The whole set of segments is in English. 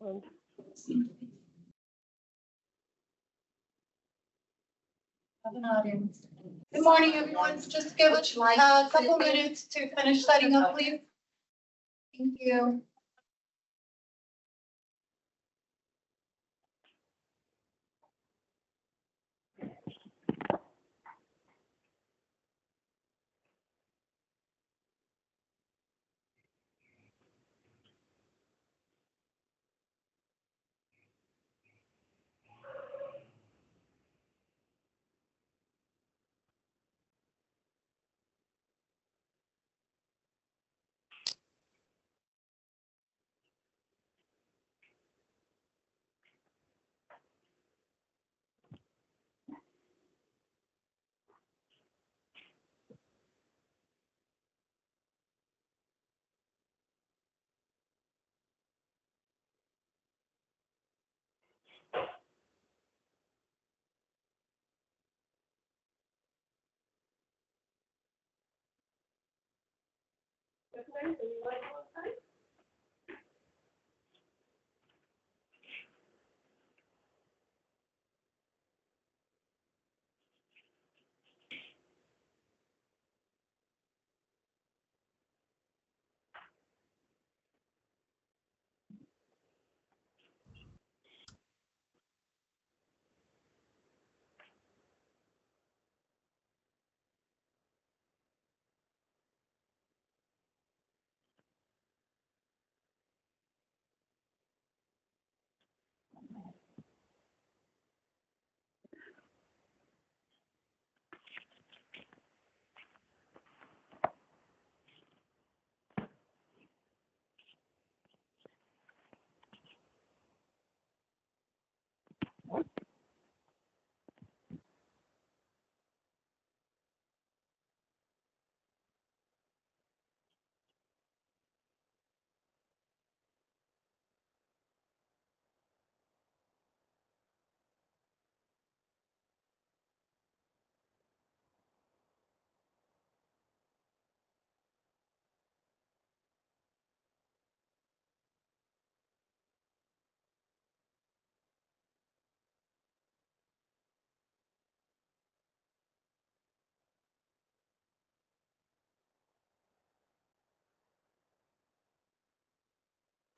And Have an audience. Good morning, everyone. Just give us a couple minutes to finish setting up, please. Thank you.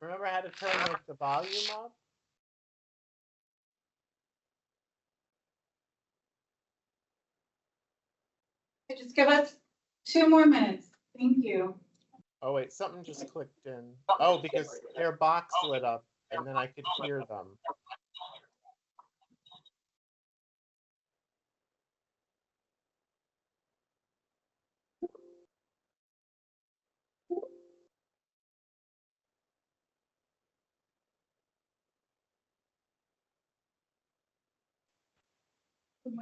Remember how to turn the volume up? Just give us 2 more minutes. Thank you. Oh wait, something just clicked in. Oh, because their box lit up and then I could hear them. Good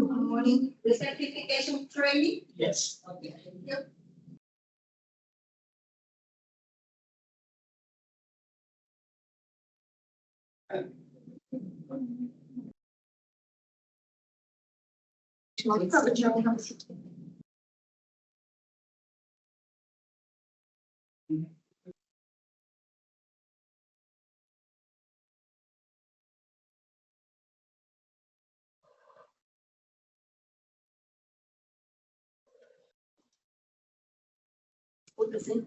morning. Recertification training? Yes. Okay. Yep. Put this in.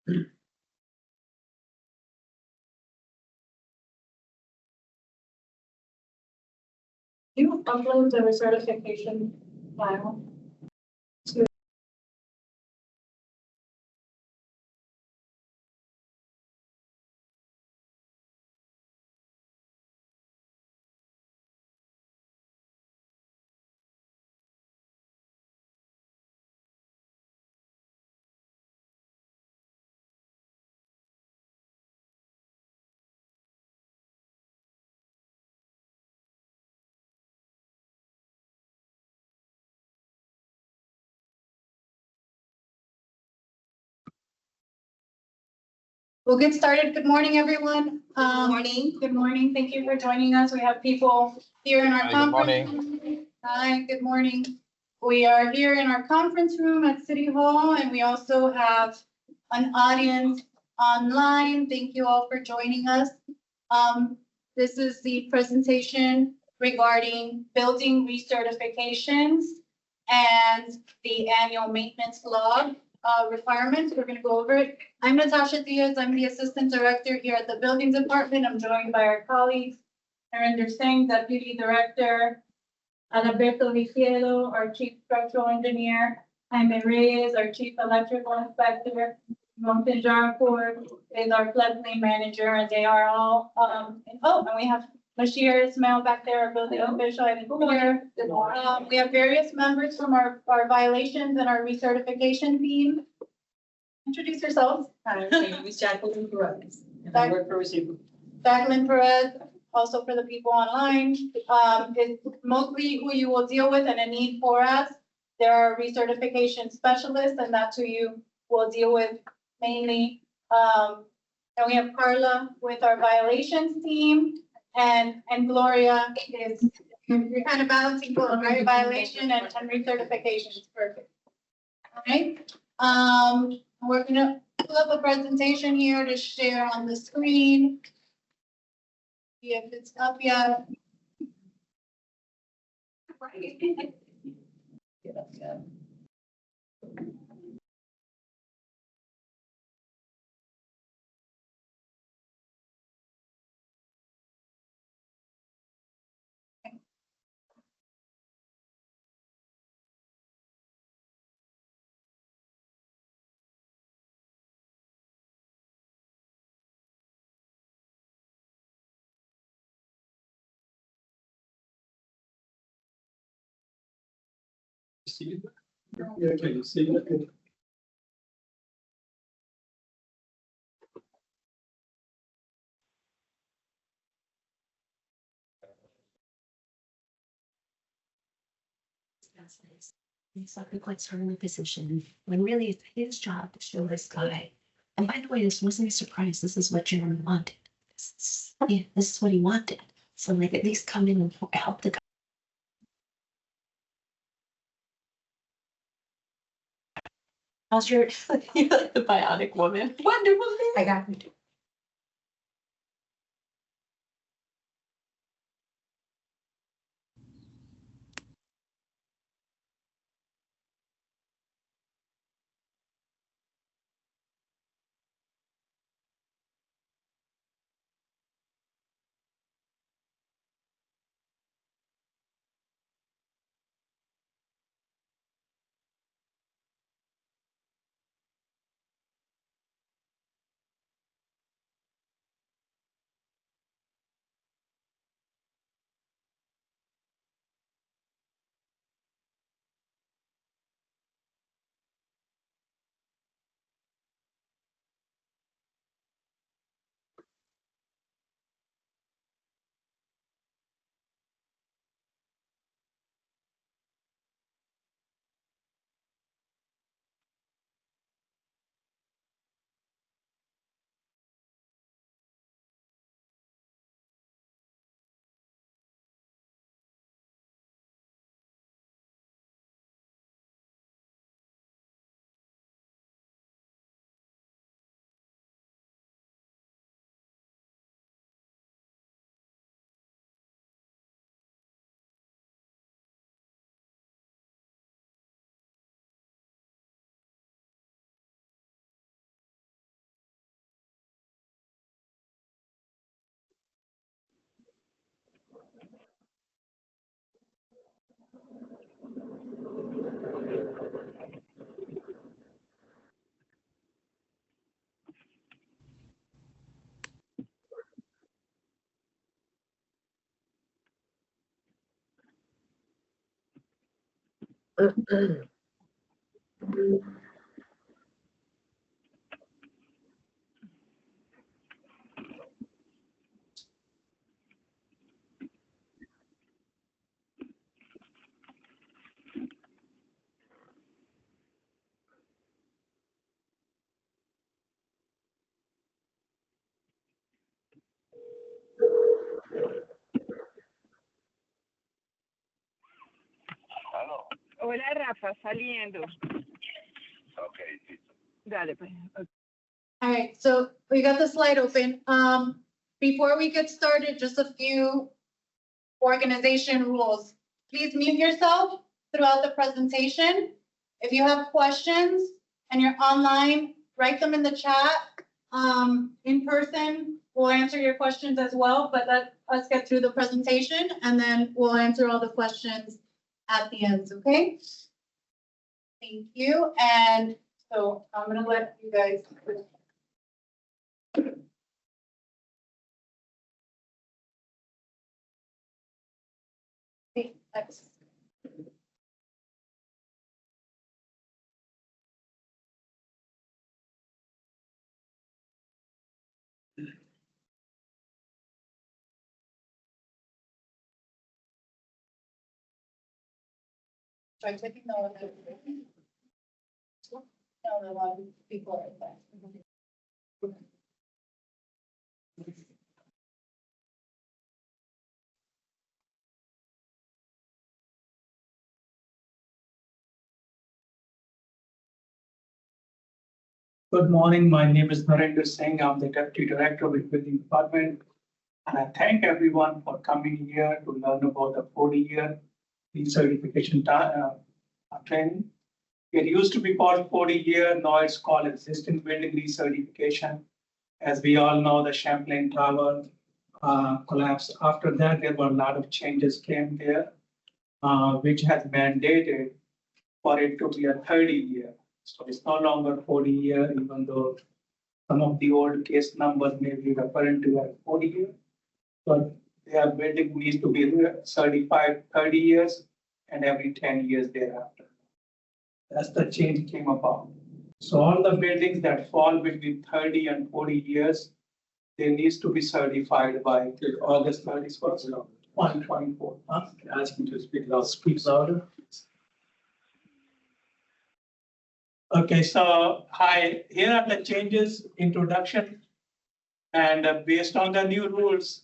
You upload the recertification file. We'll get started. Good morning, everyone. Morning. Good morning. Thank you for joining us. We have people here in our Hi, good conference. Room. Hi, good morning. We are here in our conference room at City Hall, and we also have an audience online. Thank you all for joining us. This is the presentation regarding building recertifications and the annual maintenance log requirements. We're going to go over it. I'm Natasha Diaz. I'm the Assistant Director here at the Building Department. I'm joined by our colleagues, Narinder Singh, Deputy Director, Alberto Vicielo, our Chief Structural Engineer, Jaime Reyes, our Chief Electrical Inspector, Monte Jarcourt is our floodplain manager, and they are all, and we have Bashir Ismail back there, our building official, and here. We have various members from our violations and our recertification team. Introduce yourselves. Hi, my name is Jacqueline Perez, and I work for Recertification. Jacqueline Perez, also for the people online, is mostly who you will deal with and a need for us. There are recertification specialists, and that's who you will deal with mainly. And we have Carla with our violations team, and Gloria is, you're kind of balancing both, right? Violation and recertification is perfect. All right, we're gonna pull up a presentation here to share on the screen. See if it's up yet. Get up yet. See it? Yeah, can you see it? That's nice. Makes look like her in the position when really it's his job to show this guy. And by the way, this wasn't a surprise. This is what Jeremy wanted. This is what he wanted. So like at least come in and help the guy. How's your you're like the bionic woman? Wonder Woman. I got you. Hola Rafa, saliendo. Dale pues. All right, so we got the slide open. Before we get started, just a few organization rules. Please mute yourself throughout the presentation. If you have questions and you're online, write them in the chat. In person, we'll answer your questions as well, but let us get through the presentation and then we'll answer all the questions at the end, okay? Thank you. And so I'm gonna let you guys. Thanks. Try taking the one that. No, the one before that. Good morning. My name is Narendra Singh. I'm the Deputy Director with Building Department. And I thank everyone for coming here to learn about the 40-year recertification training. It used to be called 40-year, now it's called existing building recertification. As we all know, the Champlain Tower collapsed. After that, there were a lot of changes came there, which has mandated for it to be a 30-year. So it's no longer 40-year, even though some of the old case numbers may be referring to as 40-year. But their building needs to be certified 30 years and every 10 years thereafter. That's the change came about. So all the buildings that fall between 30 and 40 years, they needs to be certified by August 31st, 2024. Ask me to speak louder. Okay, so hi, here are the changes, introduction. And based on the new rules,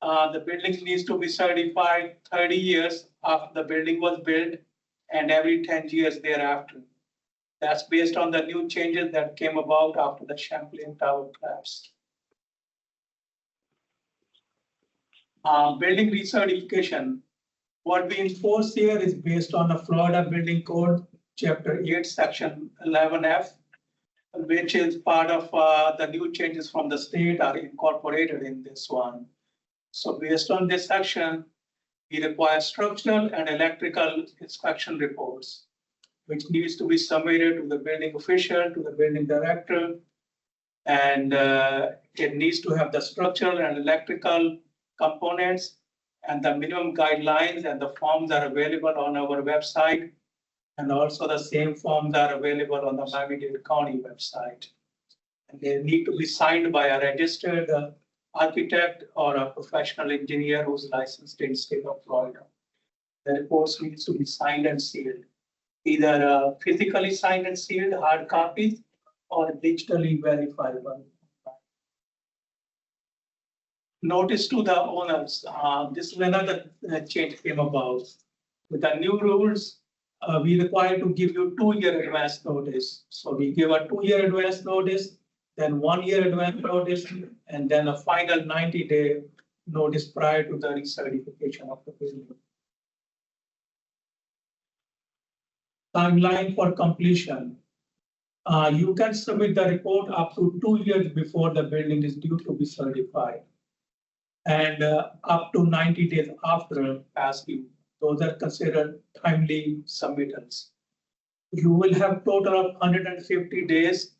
the building needs to be certified 30 years after the building was built and every 10 years thereafter. That's based on the new changes that came about after the Champlain Tower collapse. Building recertification. What we enforce here is based on the Florida Building Code, Chapter 8, Section 11F, which is part of the new changes from the state are incorporated in this one. So based on this section, we require structural and electrical inspection reports, which needs to be submitted to the building official, to the building director, and it needs to have the structural and electrical components and the minimum guidelines, and the forms are available on our website. And also the same forms are available on the Miami-Dade County website. And they need to be signed by a registered architect or a professional engineer who's licensed in the state of Florida. The reports needs to be signed and sealed, either physically signed and sealed, hard copies, or digitally verifiable. Notice to the owners, this is another change came about. With the new rules, we require to give you 2-year advance notice. So we give a 2-year advance notice, then 1-year advance notice, and then a final 90-day notice prior to the recertification of the building. Timeline for completion. You can submit the report up to 2 years before the building is due to be certified, and up to 90 days after past due. Those are considered timely submittals. You will have total of 150 days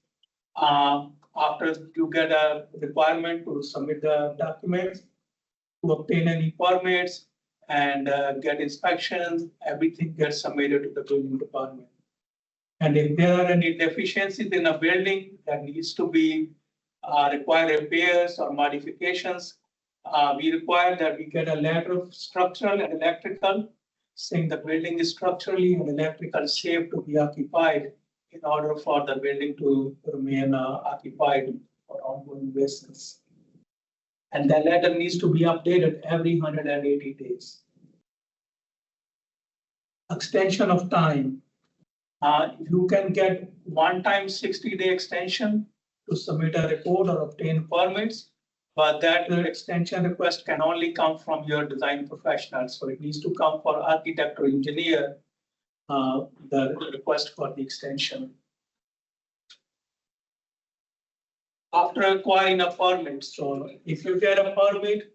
after you get a requirement to submit the documents, to obtain any permits and get inspections, everything gets submitted to the building department. And if there are any deficiencies in a building that needs to be require repairs or modifications, we require that we get a letter of structural and electrical saying the building is structurally and electrical safe to be occupied in order for the building to remain occupied for ongoing basis. And the letter needs to be updated every 180 days. Extension of time. You can get one-time 60-day extension to submit a report or obtain permits, but that extension request can only come from your design professional. So it needs to come for architect or engineer, the request for the extension. After acquiring a permit, so if you get a permit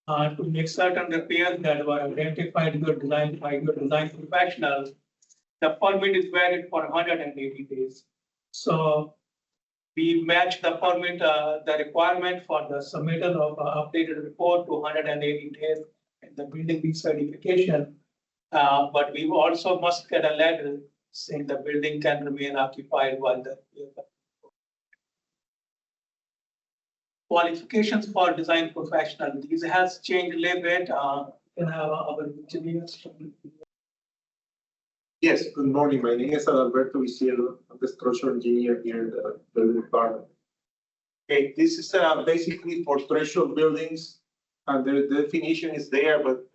to make certain repairs that were identified by your design professional, the permit is valid for 180 days. So we match the permit, the requirement for the submittal of updated report to 180 days in the building recertification. But we also must get a letter saying the building can remain occupied while the qualifications for design professional. These has changed a little bit. Can have our engineers. Yes, good morning. My name is Alberto Vicielo. I'm the structural engineer here in the building department. Okay, this is basically for threshold buildings, and the definition is there, but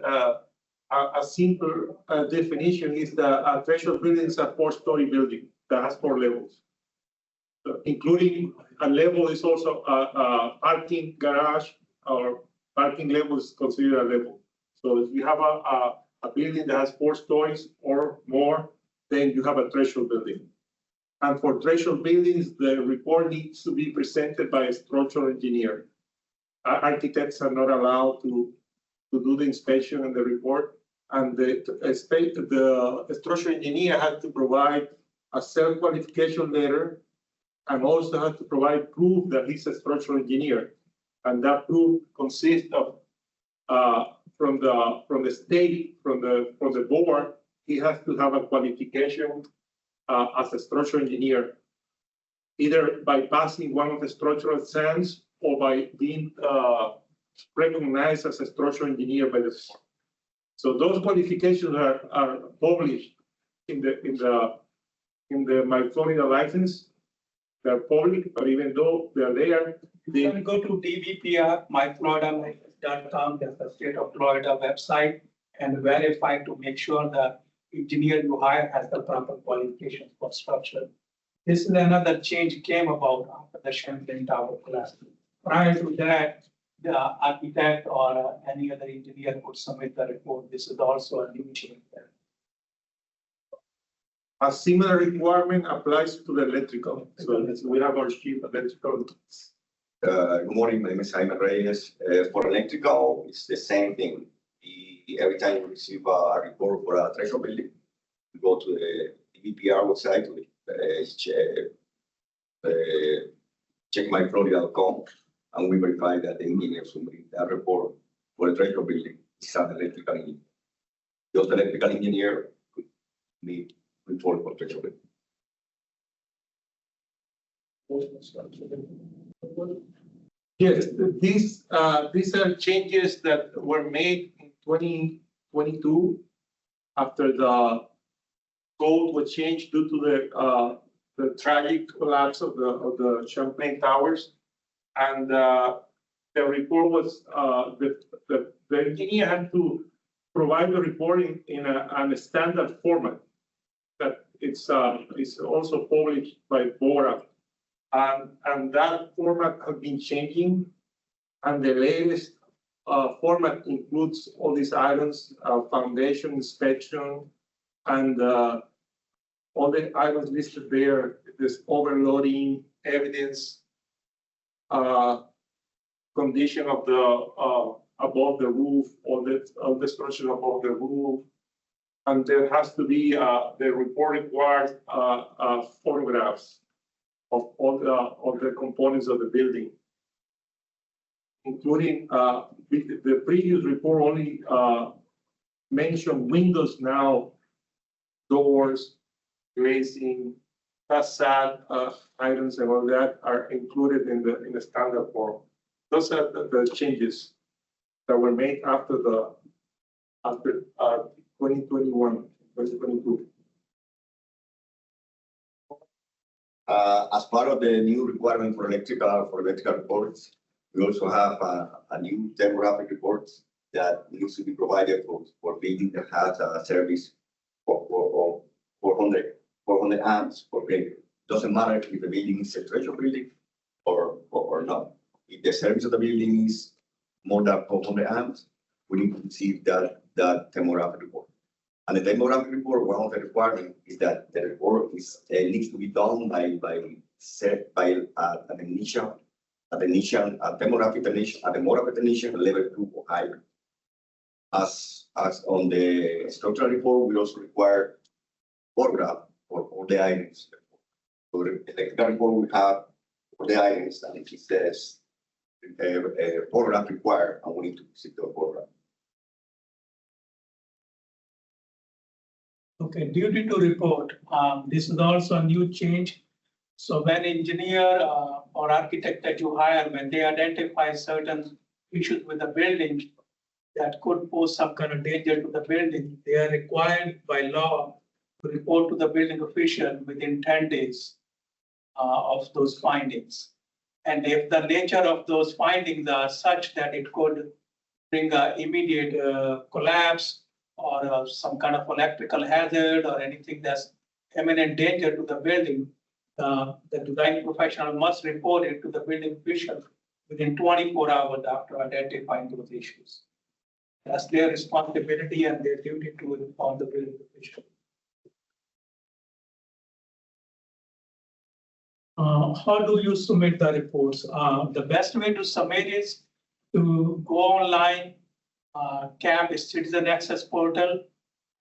a simple definition is that a threshold building is a four-story building that has 4 levels. So including a level is also a parking garage, or parking level is considered a level. So if you have a building that has 4 stories or more, then you have a threshold building. And for threshold buildings, the report needs to be presented by a structural engineer. Architects are not allowed to do the inspection and the report. And the structural engineer has to provide a self-qualification letter and also has to provide proof that he's a structural engineer. And that proof consists of from the state, from the board, he has to have a qualification as a structural engineer, either by passing one of the structural exams or by being recognized as a structural engineer by the board. So those qualifications are published in the My Florida license. They're public, but even though they're there, You can go to DVPR, myflorida.com, that's the state of Florida website, and verify to make sure the engineer you hire has the proper qualifications for structure. This is another change came about after the Champlain Tower collapse. Prior to that, the architect or any other engineer could submit the report. This is also a new change there. a similar requirement applies to the electrical. So we have our chief electrical. Good morning, my name is Jaime Reyes. For electrical, it's the same thing. Every time you receive a report for a threshold building, you go to the DVPR website, checkmyflorida.com, and we verify that the engineer submitting that report for a threshold building is an electrical engineer. Just electrical engineer could need report for threshold building. Yes, these are changes that were made in 2022 after the code was changed due to the tragic collapse of the Champlain Towers, and the report was the engineer had to provide the reporting in a standard format that it's also published by BORA. And that format has been changing, and the latest format includes all these items: foundation inspection, and all the items listed there. This overloading, evidence, condition of the above the roof, all the structure above the roof, And there has to be, the report requires, photographs of all the components of the building, including, the previous report only, mentioned windows. Now doors, glazing, facade, items and all that are included in the standard form. Those are the changes that were made after 2021, 2022. As part of the new requirement for electrical reports, we also have a new demographic report that needs to be provided for building that has a service for 400 amps per breaker. Doesn't matter if the building is a treasure building or not. If the service of the building is more than 400 amps, we need to receive that demographic report. And the demographic report, one of the requirements is that the report needs to be done by an initial demographic technician level 2 or higher. As on the structural report, we also require photograph for all the items. So the electrical report we have for the items, and it says a photograph required, and we need to receive the photograph. Okay, duty to report. This is also a new change. So when engineer or architect that you hire, when they identify certain issues with the building that could pose some kind of danger to the building, they are required by law to report to the building official within 10 days of those findings. And if the nature of those findings are such that it could bring an immediate collapse or some kind of electrical hazard or anything that's imminent danger to the building, the design professional must report it to the building official within 24 hours after identifying those issues. That's their responsibility and their duty to inform the building official. How do you submit the reports? The best way to submit is to go online, CAP is Citizen Access Portal,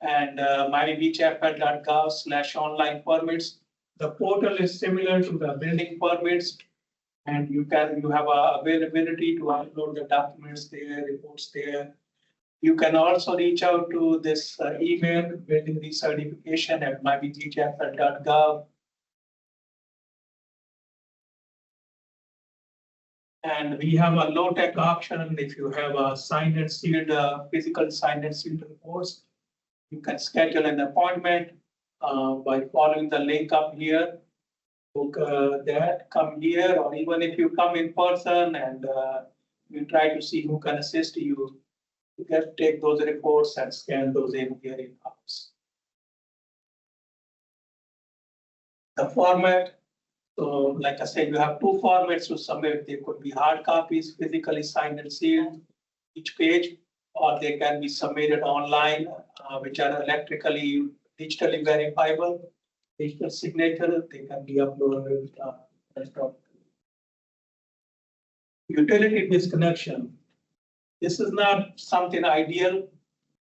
and myvchfl.gov/online permits. The portal is similar to the building permits, and you have availability to upload the documents there, reports there. You can also reach out to this email, building recertification at myvchfl.gov. And we have a low-tech option. If you have a signed and sealed, physical signed and sealed reports, you can schedule an appointment by following the link up here. Book that, come here, or even if you come in person and we try to see who can assist you. You can take those reports and scan those in here in-house. The format. So, like I said, you have two formats to submit. They could be hard copies, physically signed and sealed, each page, or they can be submitted online, which are digitally verifiable. Digital signature, they can be uploaded. Utility disconnection. This is not something ideal,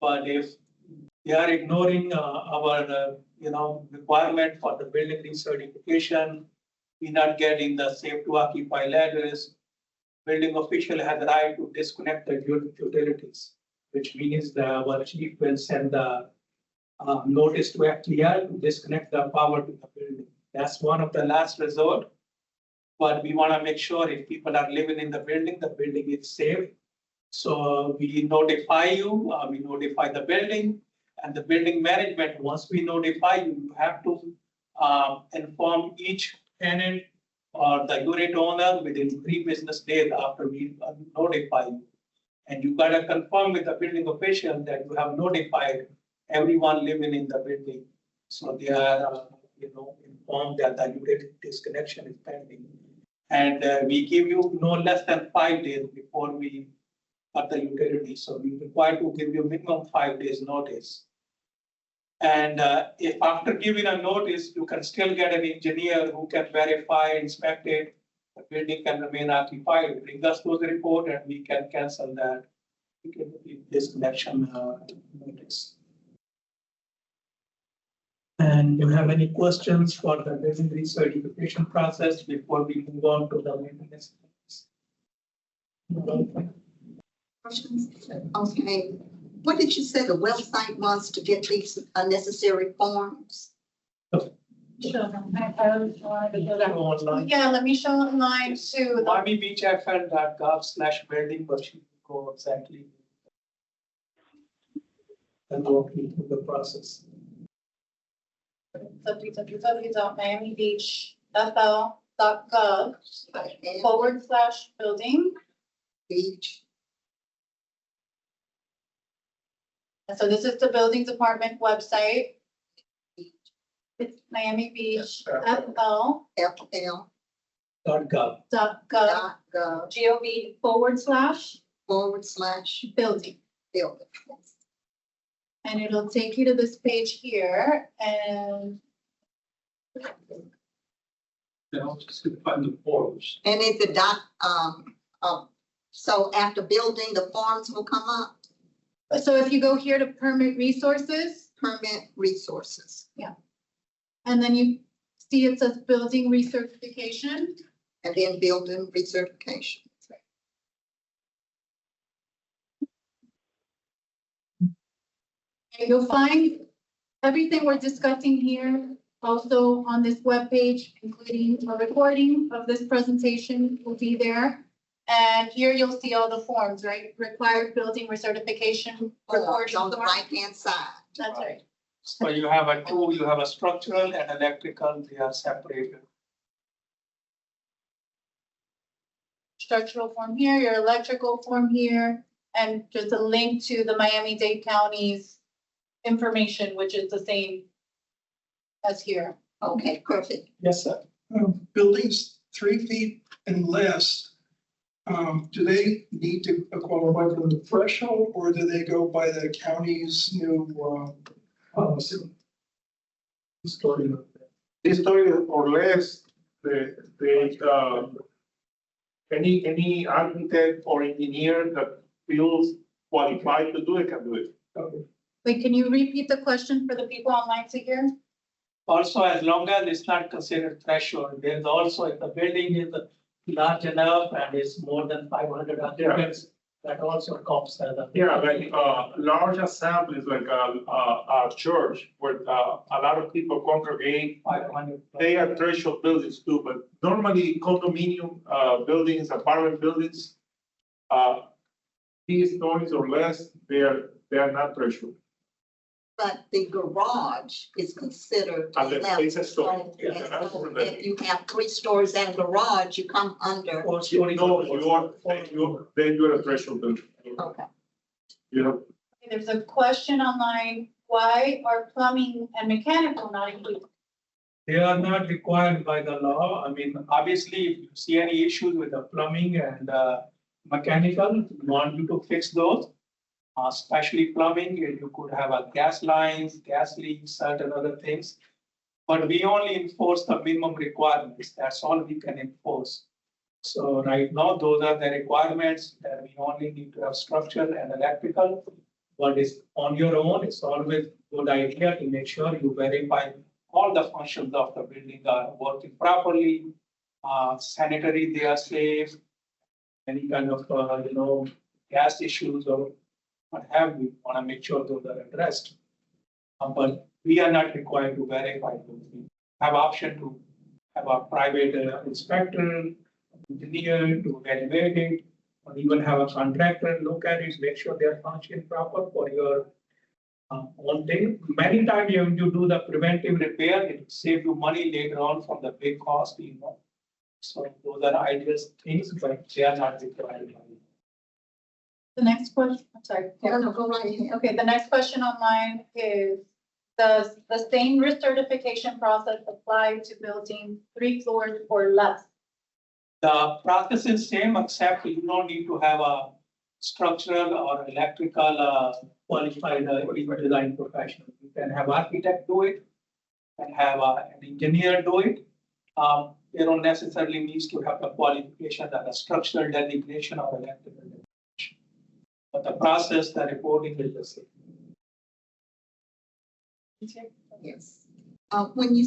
but if they are ignoring our requirement for the building recertification, we're not getting the safe to occupy letters. Building official has the right to disconnect the utilities, which means our chief will send the notice to FTL to disconnect the power to the building. That's one of the last resort. But we want to make sure if people are living in the building is safe. So we notify you, we notify the building, and the building management, once we notify you, you have to inform each tenant or the unit owner within 3 business days after we notify you. And you got to confirm with the building official that you have notified everyone living in the building. So they are, informed that the utility disconnection is pending. And we give you no less than 5 days before we cut the utility. So we require to give you minimum 5 days notice. And if after giving a notice, you can still get an engineer who can verify, inspect it, the building can remain occupied, bring us those report and we can cancel that disconnection notice. And you have any questions for the building recertification process before we move on to the maintenance? Questions? Okay. What did you say the website was to get these unnecessary forms? Online. Yeah, let me show online too. MiamiBeachFL.gov/building, but you go exactly. And walk you through the process. www.miamibeachfl.gov/building. Beach. And so this is the building department website. It's Miami Beach FL.gov, FL. .gov. .gov. GOV/building. Building. And it'll take you to this page here and Then I'll just find the forms. And is the so after building, the forms will come up, so if you go here to permit resources, permit resources, and then you see it says building recertification. and then building recertification. And you'll find everything we're discussing here also on this webpage, including a recording of this presentation will be there. And here you'll see all the forms, right? Required building recertification. Forms on the form. right-hand side. That's right. So you have you have a structural and electrical, they are separated. Structural form here, your electrical form here, and just a link to the Miami-Dade County's information, which is the same as here. Okay, perfect. Yes, sir. Buildings 3 feet and less, do they need to qualify for the threshold, or do they go by the county's new policy? Story. This story or less, any architect or engineer that feels qualified to do it can do it. Wait, can you repeat the question for the people online to hear? Also, as long as it's not considered threshold, there's also, if the building is large enough and is more than 500 occupants, that also counts as a. Yeah, like, large assembly is like a church where, a lot of people congregate. 500. They are threshold buildings too, but normally condominium, buildings, apartment buildings, 3 stories or less, they are not threshold. But the garage is considered. And it's a story. So, Yeah, that's so what if you have 3 stories and a garage, you come under. Four No, stories. then you're a threshold building. Okay. You know, There's a question online, why are plumbing and mechanical not included? They are not required by the law. I mean, obviously, if you see any issues with the plumbing and mechanical, we want you to fix those. Especially plumbing, you could have a gas lines, gas leaks, certain other things. But we only enforce the minimum requirements. That's all we can enforce. So right now, those are the requirements that we only need to have structural and electrical. But it's on your own, it's always good idea to make sure you verify all the functions of the building are working properly, sanitary, they are safe, any kind of, gas issues or what have you, want to make sure those are addressed. But we are not required to verify those. We have option to have a private inspector, engineer to evaluate it, or even have a contractor look at it, make sure they are functioning proper for your own thing. Many times you do the preventive repair, it saves you money later on from the big cost, So those are ideal things, but they are not required. The next question, I'm sorry. No, go right ahead. Okay, the next question online is, does the same recertification process apply to building 3 floors or less? The process is same, except you don't need to have a structural or electrical qualified design professional. You can have architect do it and have an engineer do it. You don't necessarily need to have the qualification that a structural designation or electrical designation. But the process, the reporting is the same. Yes. When you,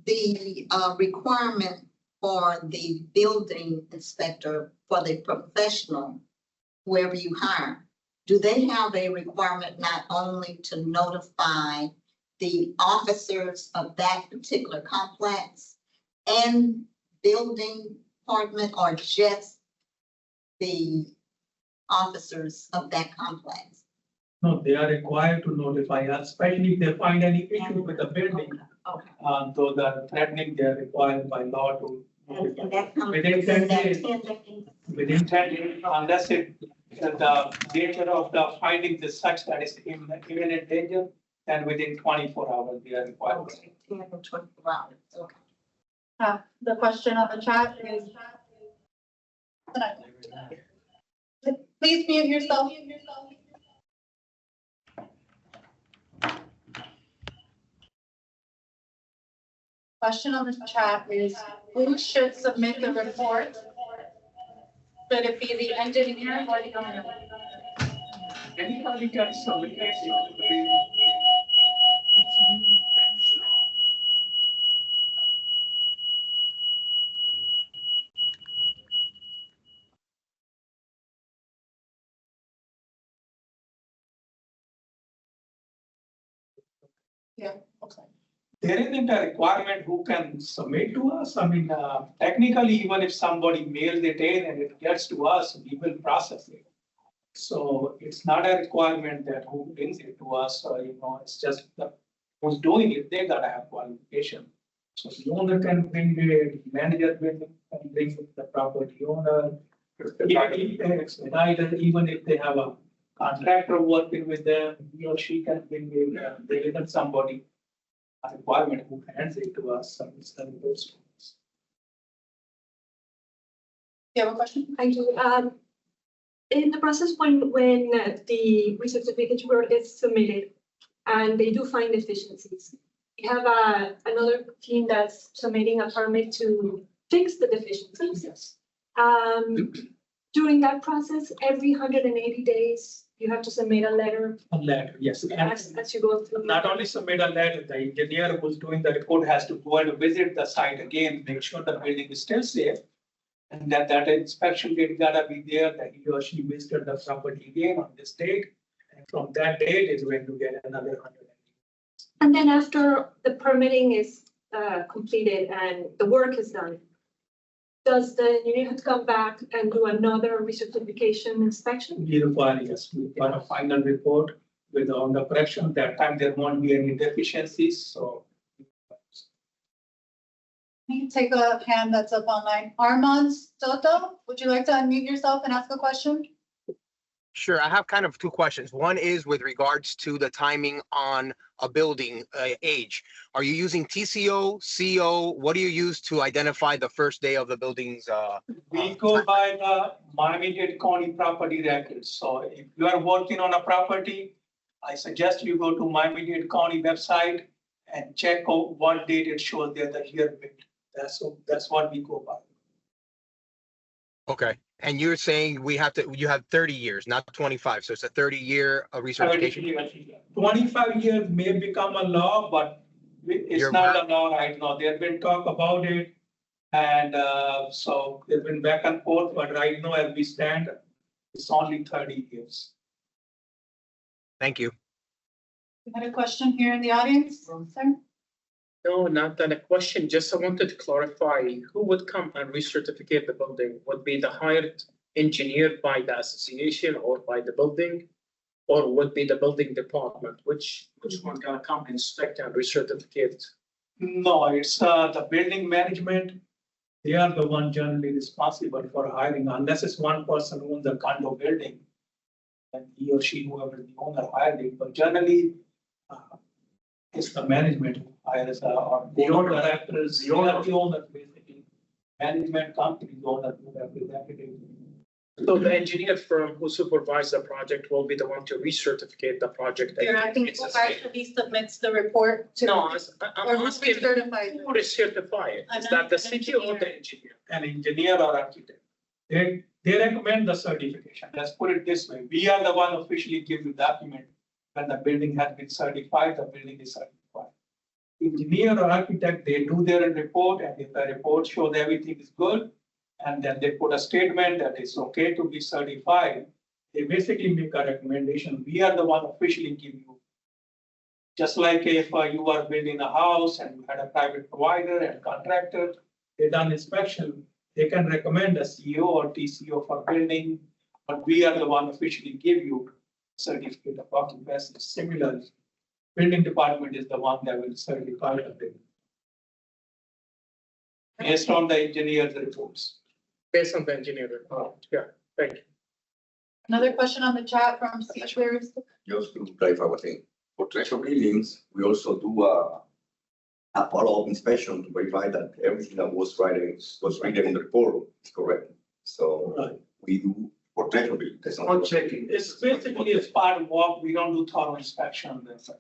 the requirement for the building inspector, for the professional, whoever you hire, do they have a requirement not only to notify the officers of that particular complex and building department, or just the officers of that complex? No, they are required to notify us, especially if they find any issue with the building. Okay. Though they're threatening, they're required by law to. And that comes Within 10 days. 10 days. Within 10 days, unless the nature of the findings is such that it's imminent danger, then within 24 hours, they are required. Okay, 10 or 24 hours, okay. The question on the chat is. Please mute yourself. Question on the chat is, who should submit the report? Should it be the engineer or the owner? Anybody can submit it. Yeah, okay. There isn't a requirement who can submit to us. I mean, technically, even if somebody mails it in and it gets to us, we will process it. So it's not a requirement that who brings it to us, or, it's just the who's doing it, they gotta have qualification. So the owner can bring it, manager can bring it, the property owner. Even if they have a contractor working with them, he or she can bring it, there isn't somebody, a requirement who hands it to us, and it's done those. You have a question? I do. In the process when the recertification report is submitted and they do find deficiencies, we have another team that's submitting a permit to fix the deficiencies. Yes. During that process, every 180 days, you have to submit a letter A letter, yes. as you go through. Not only submit a letter, the engineer who's doing the report has to go and visit the site again, make sure the building is still safe. And that inspection date gotta be there, that he or she visited the property again on this date. And from that date is when you get another 100. And then after the permitting is completed and the work is done, does the engineer have to come back and do another recertification inspection? We require, yes, we require a final report with on the correction. That time there won't be any deficiencies, so. You can take a hand that's up online. Armand Soto, would you like to unmute yourself and ask a question? Sure, I have kind of two questions. One is with regards to the timing on a building age. Are you using TCO, CO? What do you use to identify the first day of the building's? We go by the Miami-Dade County property records. So if you are working on a property, I suggest you go to Miami-Dade County website and check out what date it shows there, the year built. That's what we go by. Okay, and you're saying you have 30 years, not 25, so it's a 30-year recertification. 25 years may become a law, but it's not a law right now. There's been talk about it. And so there's been back and forth, but right now as we stand, it's only 30 years. Thank you. You had a question here in the audience, sir? No, not a question. Just I wanted to clarify who would come and recertificate the building? Would be the hired engineer by the association or by the building? Or would be the building department? Which one gonna come inspect and recertificate? No, it's the building management. They are the one generally responsible for hiring, unless it's one person who owns the condo building. And he or she, whoever the owner hired it, but generally it's the management who hires or the owner directors, the owner basically. Management companies, owner, who have representatives. So the engineer firm who supervises the project will be the one to recertificate the project. You're asking who actually submits the report to? No, Or I'm who asking certifies it? who is certify it? Is that the city or the engineer? An engineer or architect. They recommend the certification. Let's put it this way. We are the one officially give the document. When the building has been certified, the building is certified. engineer or architect, they do their report, and if the report shows everything is good, and then they put a statement that it's okay to be certified, they basically make a recommendation. We are the one officially giving you. Just like if you are building a house and you had a private provider and contractor, they done inspection, they can recommend a CO or TCO for building, but we are the one officially give you certificate of occupancy. Similarly, building department is the one that will certify the building based on the engineer's reports. Based on the engineer report. Yeah, thank you. Another question on the chat from Caesars. Just to clarify one thing, for treasure buildings, we also do a follow-up inspection to verify that everything that was written in the report is correct. So Right. we do for treasure buildings. That's not- On checking. It's basically it's part of what we don't do thorough inspection. That's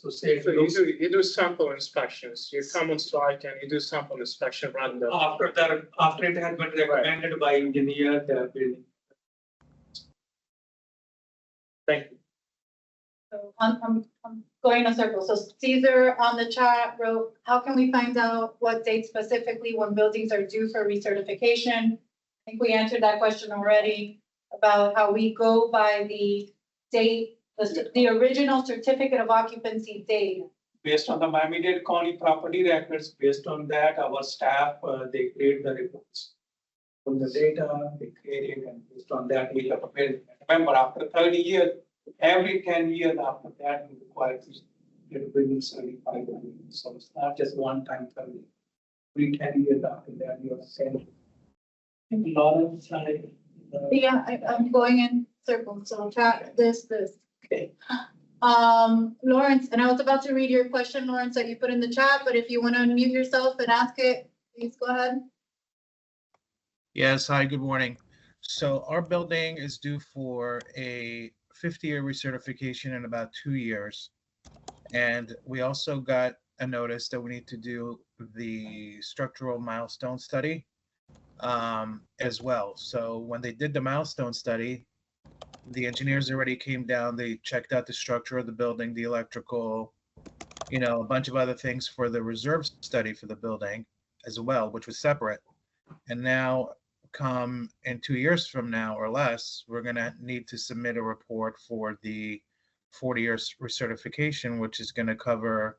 to say, So you do sample inspections. You come on site and you do sample inspection random. after it has been recommended by engineer, the building. Thank you. So I'm going in a circle. So Caesar on the chat wrote, how can we find out what date specifically when buildings are due for recertification? I think we answered that question already about how we go by the date, the original certificate of occupancy date. Based on the Miami-Dade County property records, based on that, our staff, they create the reports. From the data, they create it, and based on that, we have a building. Remember, after 30 years, every 10 years after that, we require to get a building certified. So it's not just one time 30. Every 10 years after that, you are saying. A lot of time. Yeah, I'm going in circles. So chat this. Okay. Lawrence, and I was about to read your question, Lawrence, that you put in the chat, but if you want to unmute yourself and ask it, please go ahead. Yes, hi, good morning. So our building is due for a 50-year recertification in about 2 years. And we also got a notice that we need to do the structural milestone study as well. So when they did the milestone study, the engineers already came down, they checked out the structure of the building, the electrical, a bunch of other things for the reserve study for the building as well, which was separate. And now come in 2 years from now or less, we're going to need to submit a report for the 40-year recertification, which is going to cover,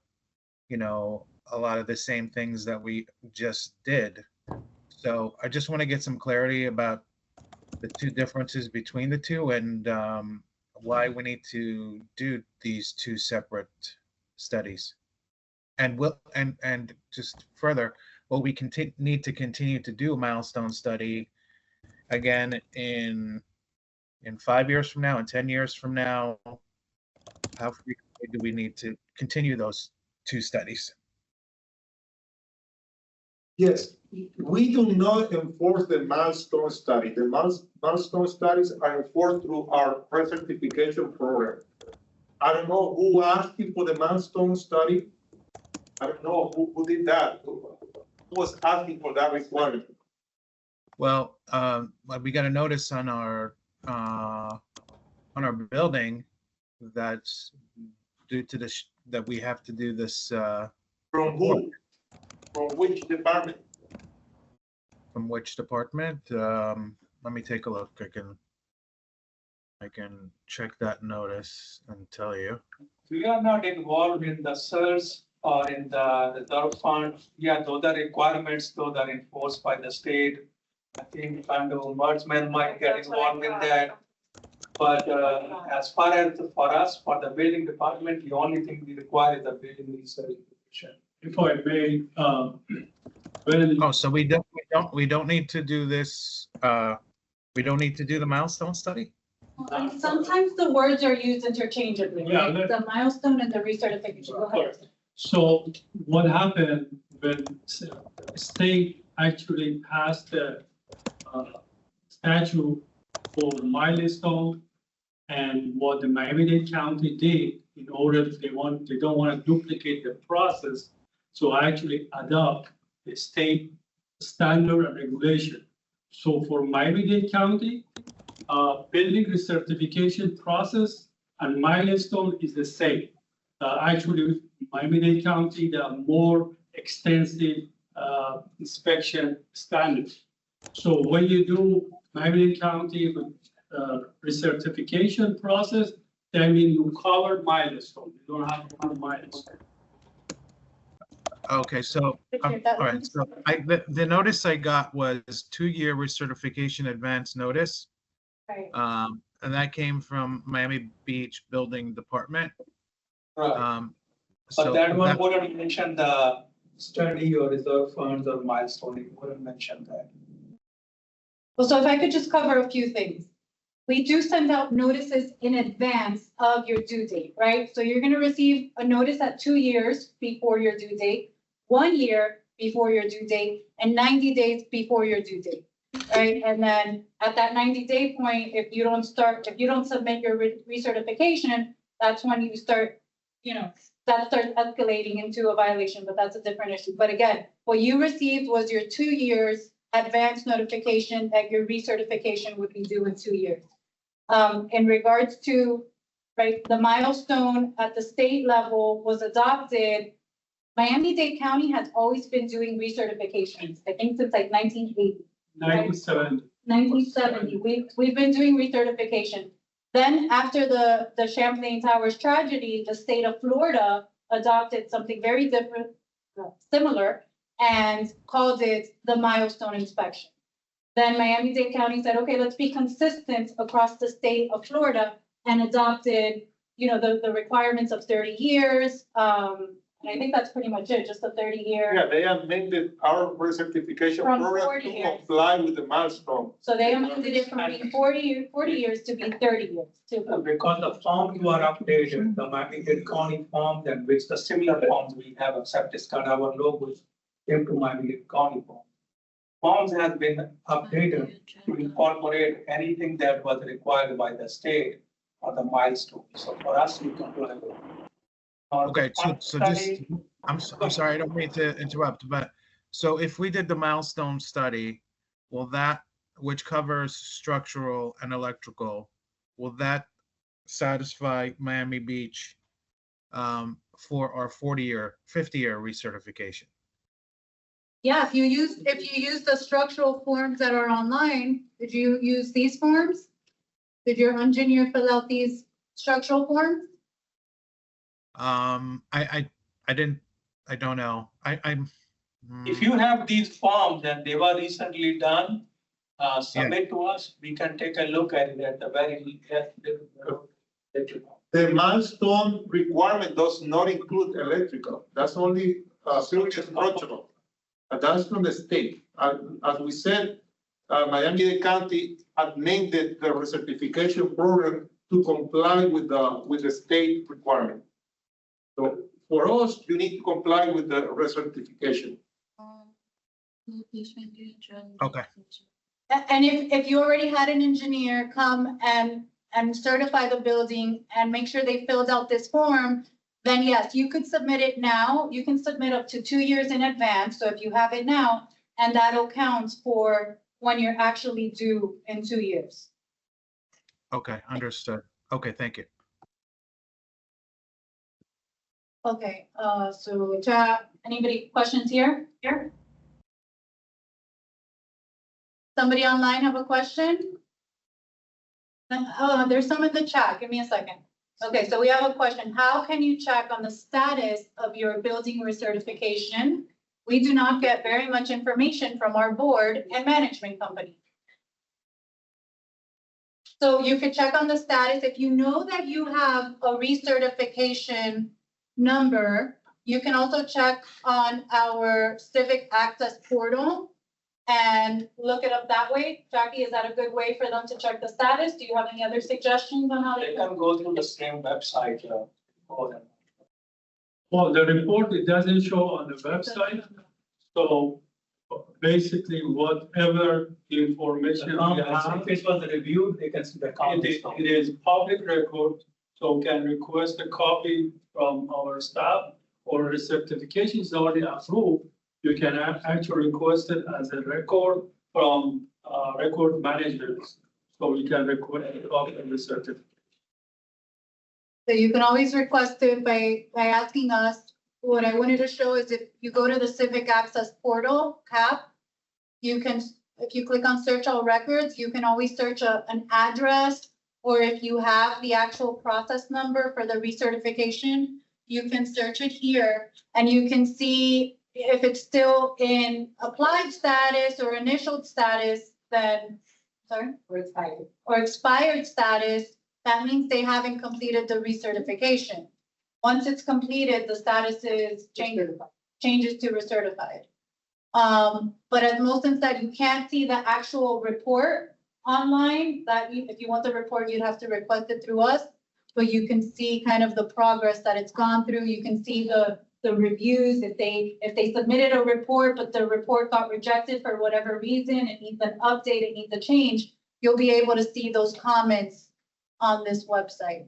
a lot of the same things that we just did. So I just want to get some clarity about the two differences between the two and why we need to do these two separate studies. And just further, will we need to continue to do a milestone study again in 5 years from now, in 10 years from now? How frequently do we need to continue those two studies? Yes, we do not enforce the milestone study. The milestone studies are enforced through our recertification program. I don't know who asked you for the milestone study. I don't know who did that. Who was asking for that requirement? Well, we got a notice on our building that's due to this, that we have to do this. From who? From which department? From which department? Let me take a look. I can check that notice and tell you. We are not involved in the search or in the reserve fund. Yeah, those are requirements, those are enforced by the state. I think kind of ombudsman might get involved in that. But as far as for us, for the building department, the only thing we require is the building recertification. If I may, Oh, so we don't need to do this. We don't need to do the milestone study? And sometimes the words are used interchangeably, Yeah, right? The milestone and the recertification. Go ahead. So what happened when state actually passed the statute for milestone, and what the Miami-Dade County did in order they don't want to duplicate the process, so actually adopt the state standard and regulation. So for Miami-Dade County, building recertification process and milestone is the same. Actually, Miami-Dade County, there are more extensive inspection standards. So when you do Miami-Dade County recertification process, that means you cover milestone. You don't have to have milestone. Okay, so, all right, so the notice I got was 2-year recertification advance notice. Right. And that came from Miami Beach Building Department. Right. So But that one wouldn't mention the study or reserve funds or milestone, it wouldn't mention that. Well, so if I could just cover a few things. We do send out notices in advance of your due date, right? So you're gonna receive a notice at 2 years before your due date, 1 year before your due date, and 90 days before your due date, right? And then at that 90-day point, if you don't submit your recertification, that's when you start, that starts escalating into a violation, but that's a different issue. But again, what you received was your 2 years advance notification that your recertification would be due in 2 years. In regards to, right, the milestone at the state level was adopted. Miami-Dade County has always been doing recertifications, I think since like 1980. 1970, we've been doing recertification. Then after the Champlain Towers tragedy, the state of Florida adopted something very different, similar, and called it the milestone inspection. Then Miami-Dade County said, okay, let's be consistent across the state of Florida and adopted, the requirements of 30 years. And I think that's pretty much it, just a 30-year. Yeah, they amended our recertification From program 40 to years. comply with the milestone. So they amended it from being 40 years to be 30 years. Because the form you are updated, the Miami-Dade County forms and which the similar forms we have accepted, our logos came to Miami-Dade County form. Forms has been updated to incorporate anything that was required by the state or the milestone. So for us, we comply with it. Okay, so just, I'm sorry, I don't mean to interrupt, but so if we did the milestone study, will that, which covers structural and electrical, will that satisfy Miami Beach for our 50-year recertification? Yeah, if you use the structural forms that are online, did you use these forms? Did your engineer fill out these structural forms? I don't know. If you have these forms and they were recently done, submit to us, we can take a look at it at the very end. The milestone requirement does not include electrical. That's only structural. That's from the state. As we said, Miami-Dade County amended the recertification program to comply with the state requirement. So for us, you need to comply with the recertification. Okay. And if you already had an engineer come and certify the building and make sure they filled out this form, then yes, you could submit it now. You can submit up to 2 years in advance. So if you have it now, and that'll count for when you're actually due in 2 years. Okay, understood. Okay, thank you. Okay, so anybody questions here? Somebody online have a question? Oh, there's some in the chat. Give me a second. Okay, so we have a question. How can you check on the status of your building recertification? We do not get very much information from our board and management company. So you can check on the status. If you know that you have a recertification number, you can also check on our civic access portal and look it up that way. Jackie, is that a good way for them to check the status? Do you have any other suggestions on how They can go through the same website for them. Well, the report, it doesn't show on the website. So basically, whatever information we have, If it was reviewed, they can see the county. it is public record, so can request a copy from our staff, or a certification is already approved. You can actually request it as a record from record managers. So you can request a copy of the certificate. So you can always request it by asking us, what I wanted to show is if you go to the Civic Access Portal tab, you can, if you click on search all records, you can always search an address, or if you have the actual process number for the recertification, you can search it here and you can see if it's still in applied status or initial status, then, sorry? Or expired status, that means they haven't completed the recertification. Once it's completed, the status is changes to recertified. But as Molson said, you can't see the actual report online, that if you want the report, you'd have to request it through us. But you can see kind of the progress that it's gone through. You can see the reviews, if they submitted a report, but the report got rejected for whatever reason, it needs an update, it needs a change, you'll be able to see those comments on this website.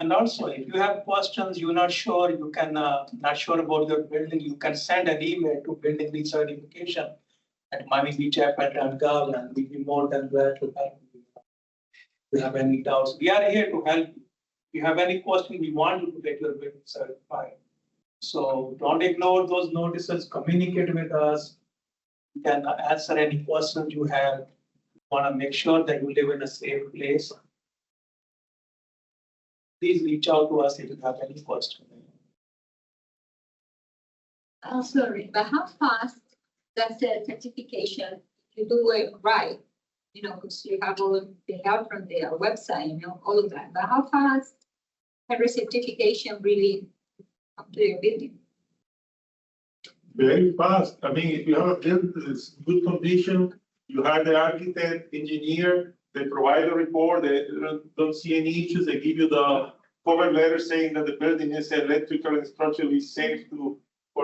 And also, if you have questions, you're not sure, you can, not sure about your building, you can send an email to building recertification at miamibeachfl.gov, and we'll be more than glad to help you. If you have any doubts, we are here to help you. If you have any question, we want you to get your building certified. So don't ignore those notices, communicate with us. You can answer any questions you have. You want to make sure that you live in a safe place. Please reach out to us if you have any questions. Sorry, but how fast does the certification, you do it right? You know, because you have all of the help from their website, you know, all of that, but how fast can recertification really come to your building? Very fast. I mean, if you have a building that's good condition, you have the architect, engineer, they provide a report, they don't see any issues, they give you the cover letter saying that the building is electrical and structurally safe for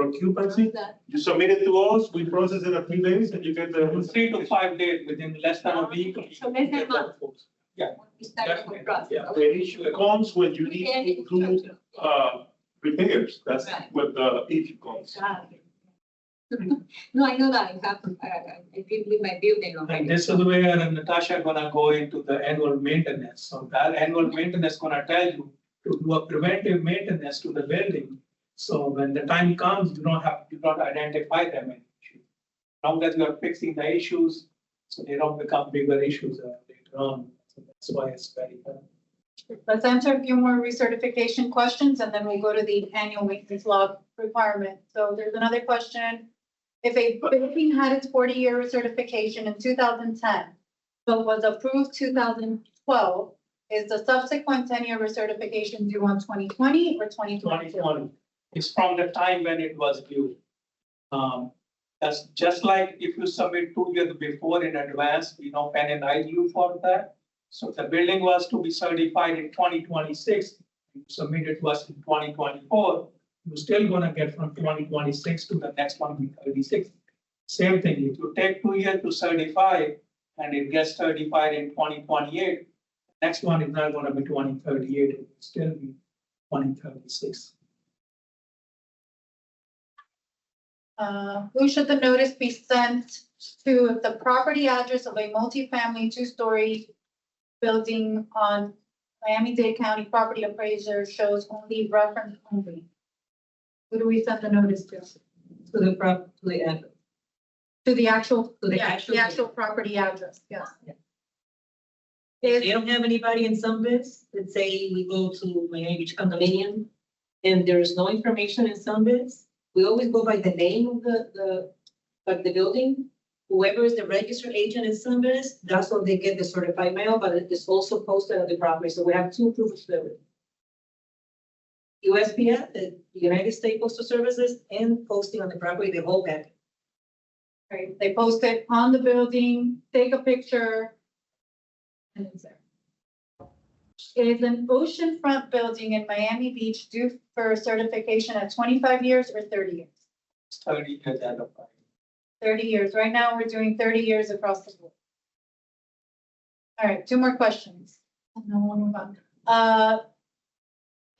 occupancy. You submit it to us, we process it in a few days, and you get the. 3 to 5 days, within less than a week. So less than a month. Yeah. We start the whole process. Yeah. The issue comes when you need to do repairs, that's Right. what the issue comes. No, I know that I have, I did with my building already. And this is where Natasha gonna go into the annual maintenance. So that annual maintenance gonna tell you to do a preventive maintenance to the building. So when the time comes, you don't identify them anymore. As long as you are fixing the issues, so they don't become bigger issues later on. So that's why it's very good. Let's answer a few more recertification questions and then we'll go to the annual maintenance log requirement. So there's another question. If a building had its 40-year recertification in 2010, but was approved 2012, is the subsequent 10-year recertification due on 2020 or 2022? 2020. It's from the time when it was due. That's just like if you submit 2 years before in advance, penalize you for that. So if the building was to be certified in 2026, you submit it to us in 2024, you're still gonna get from 2026 to the next one in 36. Same thing, if you take 2 years to certify and it gets certified in 2028, next one is not gonna be 2038, it will still be 2036. Who should the notice be sent to if the property address of a multifamily 2-story building on Miami-Dade County property appraiser shows only reference only? Who do we send the notice to? To the address. To the actual, To the yeah, actual the actual property address, yes. If they don't have anybody in Sunbiz, let's say we go to Miami Beach condominium and there's no information in Sunbiz, we always go by the name of the building. Whoever is the registered agent in Sunbiz, that's when they get the certified mail, but it is also posted on the property. So we have 2 proof of service. USPS, the United States Postal Services, and posting on the property, the whole package. Right, they post it on the building, take a picture. And it's there. Is an oceanfront building in Miami Beach due for certification at 25 years or 30 years? 30 years out of 30 years. Right now, we're doing 30 years across the board. All right, 2 more questions. And then we'll move on.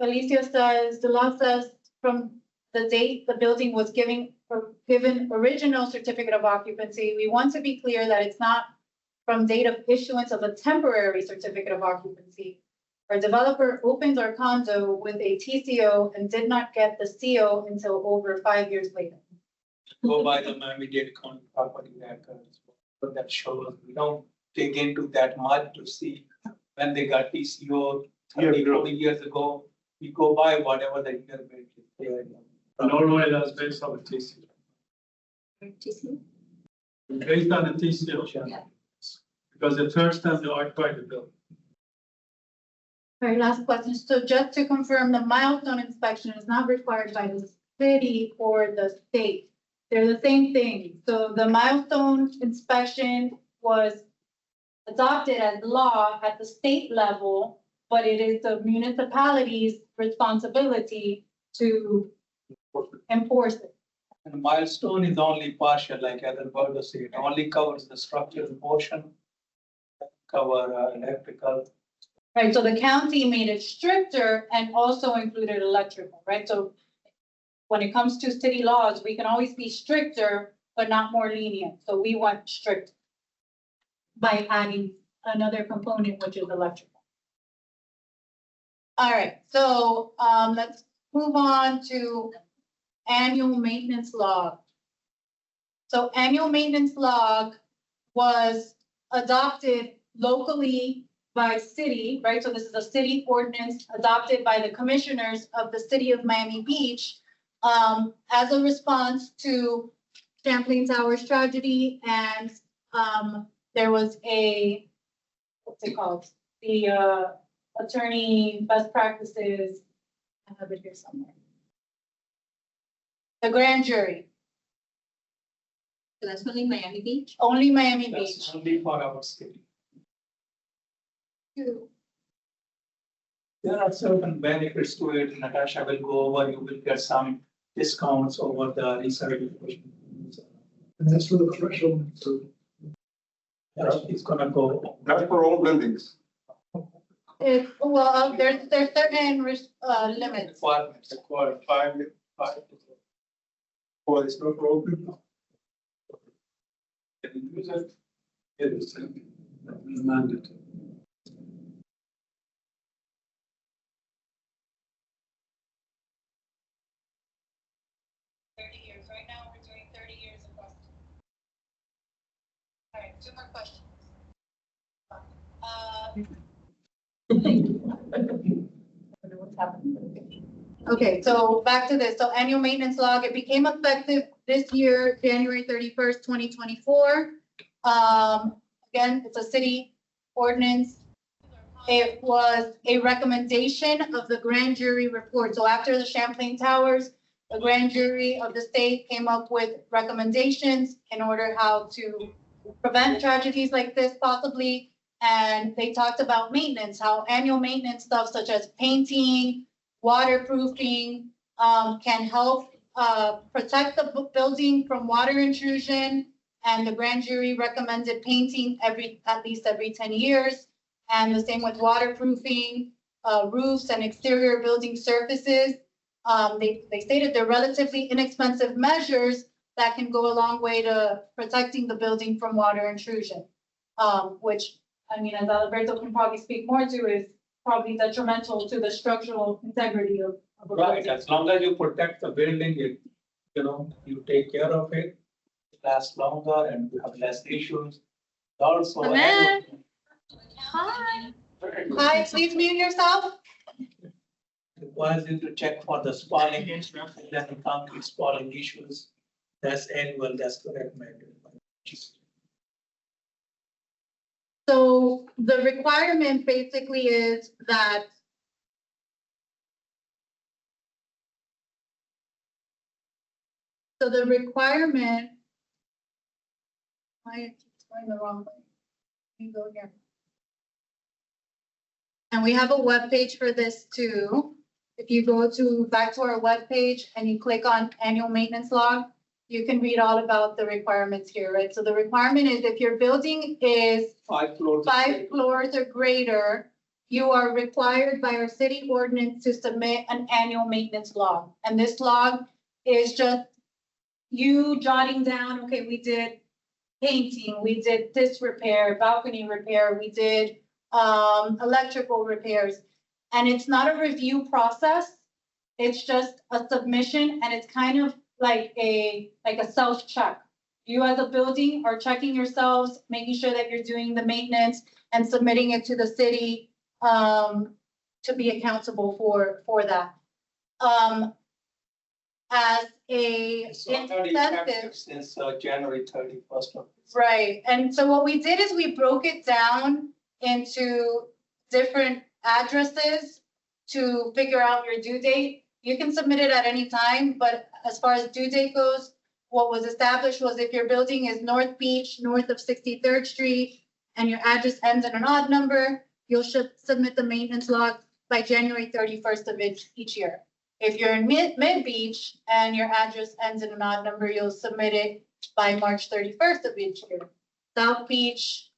Felicia says, the law says from the date the building was given original certificate of occupancy. We want to be clear that it's not from date of issuance of a temporary certificate of occupancy. or developer opened their condo with a TCO and did not get the CO until over 5 years later. Go by the Miami-Dade County property records, but that shows, we don't dig into that much to see when they got TCO 30, 40 years ago. We go by whatever the year rate is there. Normally that's based on a TCO. Based on a TCO. Yeah. Because the first time they occupied the building. All right, last question. So just to confirm, the milestone inspection is not required by the city or the state. They're the same thing. So the milestone inspection was adopted as law at the state level, but it is the municipality's responsibility to enforce it. And milestone is only partial, like Adalberto said, it only covers the structural portion, cover electrical. Right, so the county made it stricter and also included electrical, right? So when it comes to city laws, we can always be stricter, but not more lenient. So we went strict by adding another component, which is electrical. All right, so let's move on to annual maintenance log. So annual maintenance log was adopted locally by city, right? So this is a city ordinance adopted by the commissioners of the city of Miami Beach as a response to Champlain Towers tragedy. And there was a, what's it called? The attorney best practices. I have it here somewhere. The grand jury. So that's only Miami Beach? Only Miami That's Beach. only for our city. Two. There are certain benefits to it. Natasha will go over, you will get some discounts over the recertification. And that's for the threshold. So It's gonna go. That's for all buildings. If, well, there's certain limits. Requirements. Required 5 years. Well, it's not for all people. Can you use it? It is mandatory. Years. Right now, we're doing 30 years across. All right, 2 more questions. Okay, so back to this. So annual maintenance log, it became effective this year, January 31st, 2024. Again, it's a city ordinance. It was a recommendation of the grand jury report. So after the Champlain Towers, the grand jury of the state came up with recommendations in order how to prevent tragedies like this possibly. And they talked about maintenance, how annual maintenance stuff such as painting, waterproofing, can help protect the building from water intrusion. And the grand jury recommended painting at least every 10 years. And the same with waterproofing, roofs and exterior building surfaces. They stated they're relatively inexpensive measures that can go a long way to protecting the building from water intrusion. Which, I mean, as Alberto can probably speak more to, is probably detrimental to the structural integrity of a Right, building. as long as you protect the building, it, you take care of it, it lasts longer and you have less issues. Also. Amen. Hi. Hi, please mute yourself. Requires you to check for the spalling issue, and then the concrete spalling issues. That's annual, that's recommended. So the requirement basically is that the requirement, I keep going the wrong way. Let me go here. And we have a web page for this too. If you go back to our web page and you click on annual maintenance log, you can read all about the requirements here, right? So the requirement is if your building is 5 floors. 5 floors or greater, you are required by our city ordinance to submit an annual maintenance log. And this log is just you jotting down, okay, we did painting, we did this repair, balcony repair, we did electrical repairs. And it's not a review process. It's just a submission, and it's kind of like a self-check. You as a building are checking yourselves, making sure that you're doing the maintenance and submitting it to the city to be accountable for that. As a incentive. Since January 31st. Right, and so what we did is we broke it down into different addresses to figure out your due date. You can submit it at any time, but as far as due date goes, what was established was if your building is North Beach, north of 63rd Street, and your address ends in an odd number, you should submit the maintenance log by January 31st of each year. If you're in Mid Beach and your address ends in an odd number, you'll submit it by March 31st of each year. South Beach,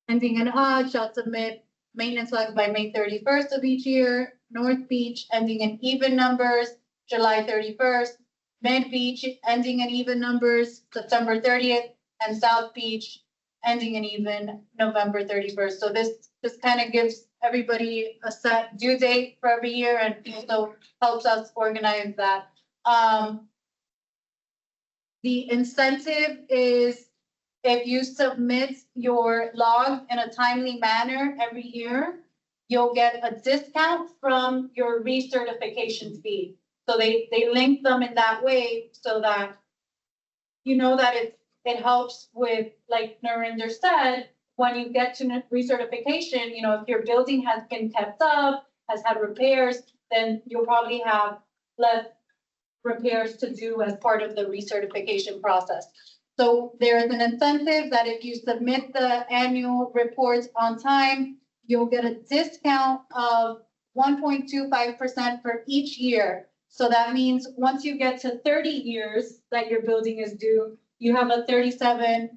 ending in odd, shall submit maintenance logs by May 31st of each year. North Beach, ending in even numbers, July 31st. Mid Beach, ending in even numbers, September 30th. And South Beach, ending in even November 31st. So this kind of gives everybody a set due date for every year and also helps us organize that. The incentive is if you submit your log in a timely manner every year, you'll get a discount from your recertification fee. So they link them in that way so that you know that it helps with, like Narinder said, when you get to recertification, you know, if your building has been kept up, has had repairs, then you'll probably have less repairs to do as part of the recertification process. So there is an incentive that if you submit the annual reports on time, you'll get a discount of 1.25% for each year. So that means once you get to 30 years that your building is due, you have a 37%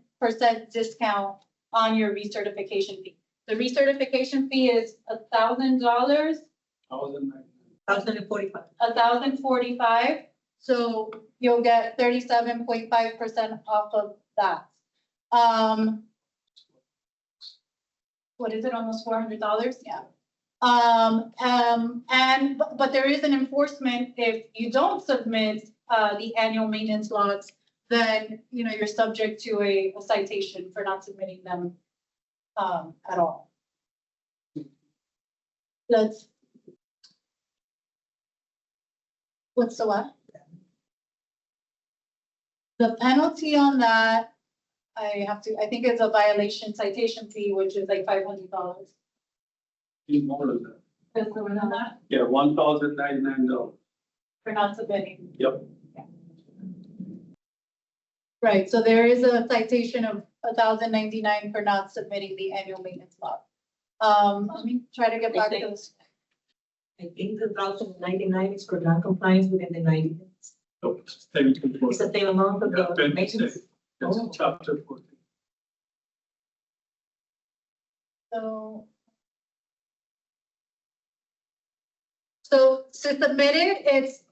discount on your recertification fee. The recertification fee is $1,000. $1,045. So you'll get 37.5% off of that. What is it? Almost $400? Yeah. But there is an enforcement if you don't submit the annual maintenance logs, then you know you're subject to a citation for not submitting them at all. What's the what? The penalty on that, I think it's a violation citation fee, which is like $500. More than that. Is there one on that? Yeah, $1,099. For not submitting. Yep. Right, so there is a citation of $1,099 for not submitting the annual maintenance log. Let me try to get back to this. I think the $1,099 is for non-compliance within the 90 days. Nope, It's the same amount of the maintenance. That's in chapter 14. So to submit it, it's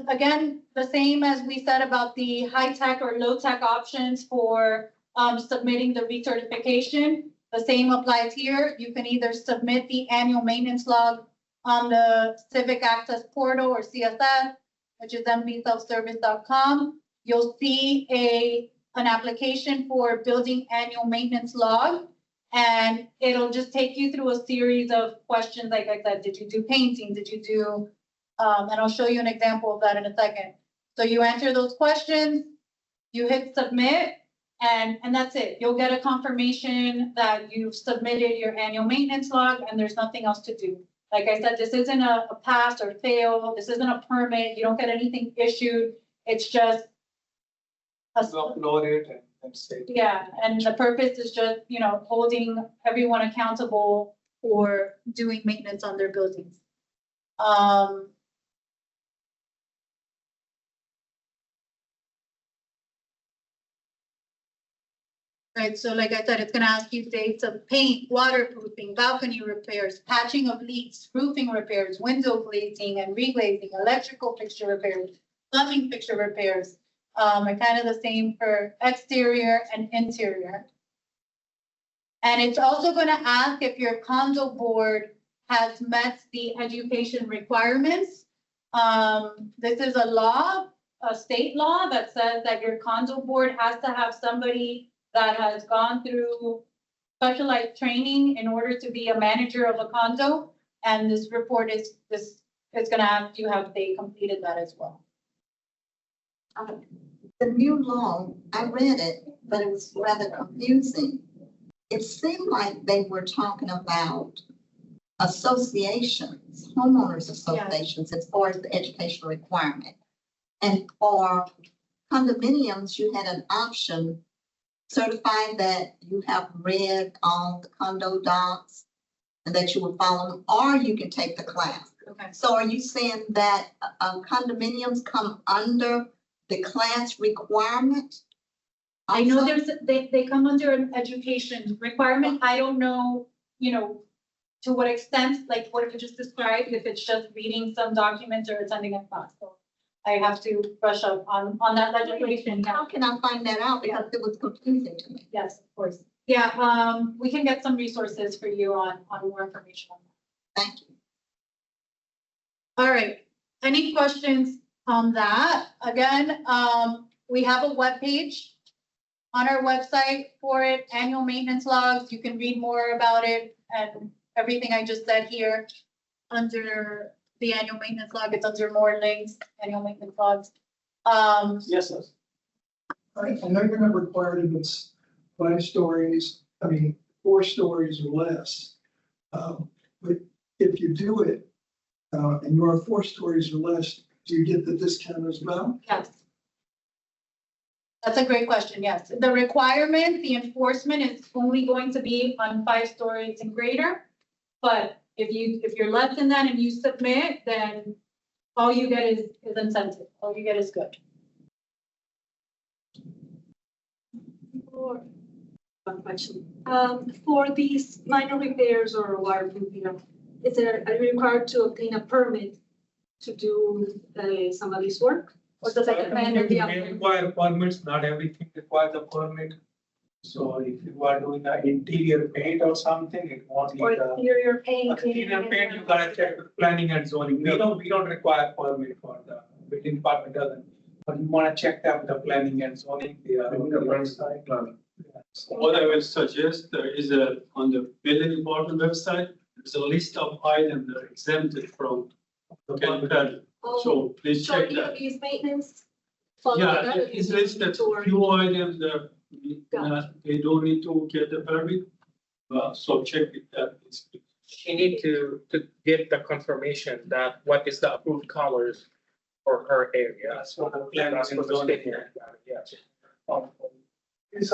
again, the same as we said about the high-tech or low-tech options for submitting the recertification. The same applies here. You can either submit the annual maintenance log on the Civic Access Portal or CSS, which is mbselfservice.com. You'll see an application for building annual maintenance log, and it'll just take you through a series of questions. Like I said, did you do painting? Did you do, and I'll show you an example of that in a second. So you answer those questions, you hit submit, and that's it. You'll get a confirmation that you've submitted your annual maintenance log and there's nothing else to do. Like I said, this isn't a pass or fail. This isn't a permit. You don't get anything issued. It's just upload it and say. Yeah, and the purpose is just, you know, holding everyone accountable for doing maintenance on their buildings. Right, so like I said, it's gonna ask you dates of paint, waterproofing, balcony repairs, patching of leaks, roofing repairs, window glazing and reglazing, electrical fixture repairs, plumbing fixture repairs. And kind of the same for exterior and interior. And it's also gonna ask if your condo board has met the education requirements. This is a law, a state law that says that your condo board has to have somebody that has gone through specialized training in order to be a manager of a condo. And this report is gonna have to have they completed that as well. The new law, I read it, but it was rather confusing. It seemed like they were talking about associations, homeowners associations, as far as the educational requirement. And for condominiums, you had an option, certify that you have read all the condo docs and that you will follow them, or you can take the class. Okay. So are you saying that condominiums come under the class requirement? I know they come under an education requirement. I don't know, to what extent, like what you just described, if it's just reading some documents or attending a class. So I have to brush up on that legislation. How can I find that out? Because it was confusing to me. Yes, of course. Yeah, we can get some resources for you on more information on that. Thank you. All right, any questions on that? Again, we have a webpage on our website for it, annual maintenance logs. You can read more about it and everything I just said here under the annual maintenance log. It's under more links, annual maintenance logs. Yes, sir. I know you're not required if it's 4 stories or less. But if you do it, and you are 4 stories or less, do you get the discount as well? Yes. That's a great question, yes. The requirement, the enforcement is only going to be on 5 stories and greater. But if you're less than that and you submit, then all you get is incentive. All you get is good. One question. For these minor repairs or waterproofing, are you required to obtain a permit to do some of this work? Or does it depend on the May applicant? require permits, not everything requires a permit. So if you are doing an interior paint or something, it won't need Or a. exterior painting? Interior paint, you gotta check with planning and zoning. We don't require permit for the building department doesn't. But you wanna check that with the planning and zoning, they are on the website. What I will suggest, there is on the building department website, there's a list of items that are exempted from the permit. So please So check any of that. these maintenance? follow Yeah, that, or it's you need listed to worry? few items that they don't need to get the permit. So check it that. She need to get the confirmation that what is the approved colors for her area. That's what the plan That's is what the zoning. state, yes. It's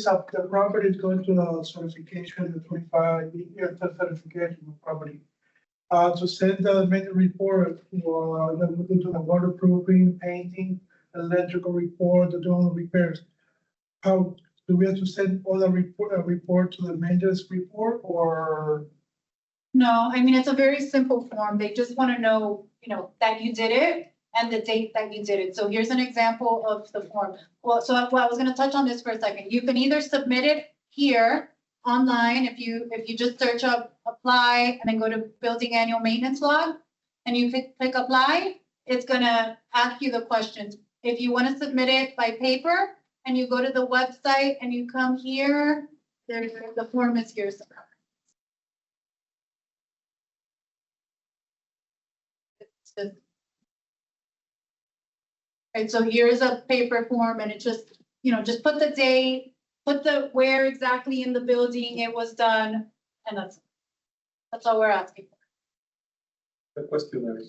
up, the property is going to the certification, the 25-year certification of property. To send the main report, looking to the waterproofing, painting, electrical report, the doing repairs. How, do we have to send all the report to the maintenance report or? No, I mean, it's a very simple form. They just want to know, that you did it and the date that you did it. So here's an example of the form. Well, I was going to touch on this for a second. You can either submit it here online, if you just search up apply and then go to building annual maintenance log and you click apply, it's going to ask you the questions. If you want to submit it by paper and you go to the website and you come here, the form is here somewhere. Right, so here's a paper form and it just, just put the date, put the where exactly in the building it was done, and that's all we're asking for. The questionnaire.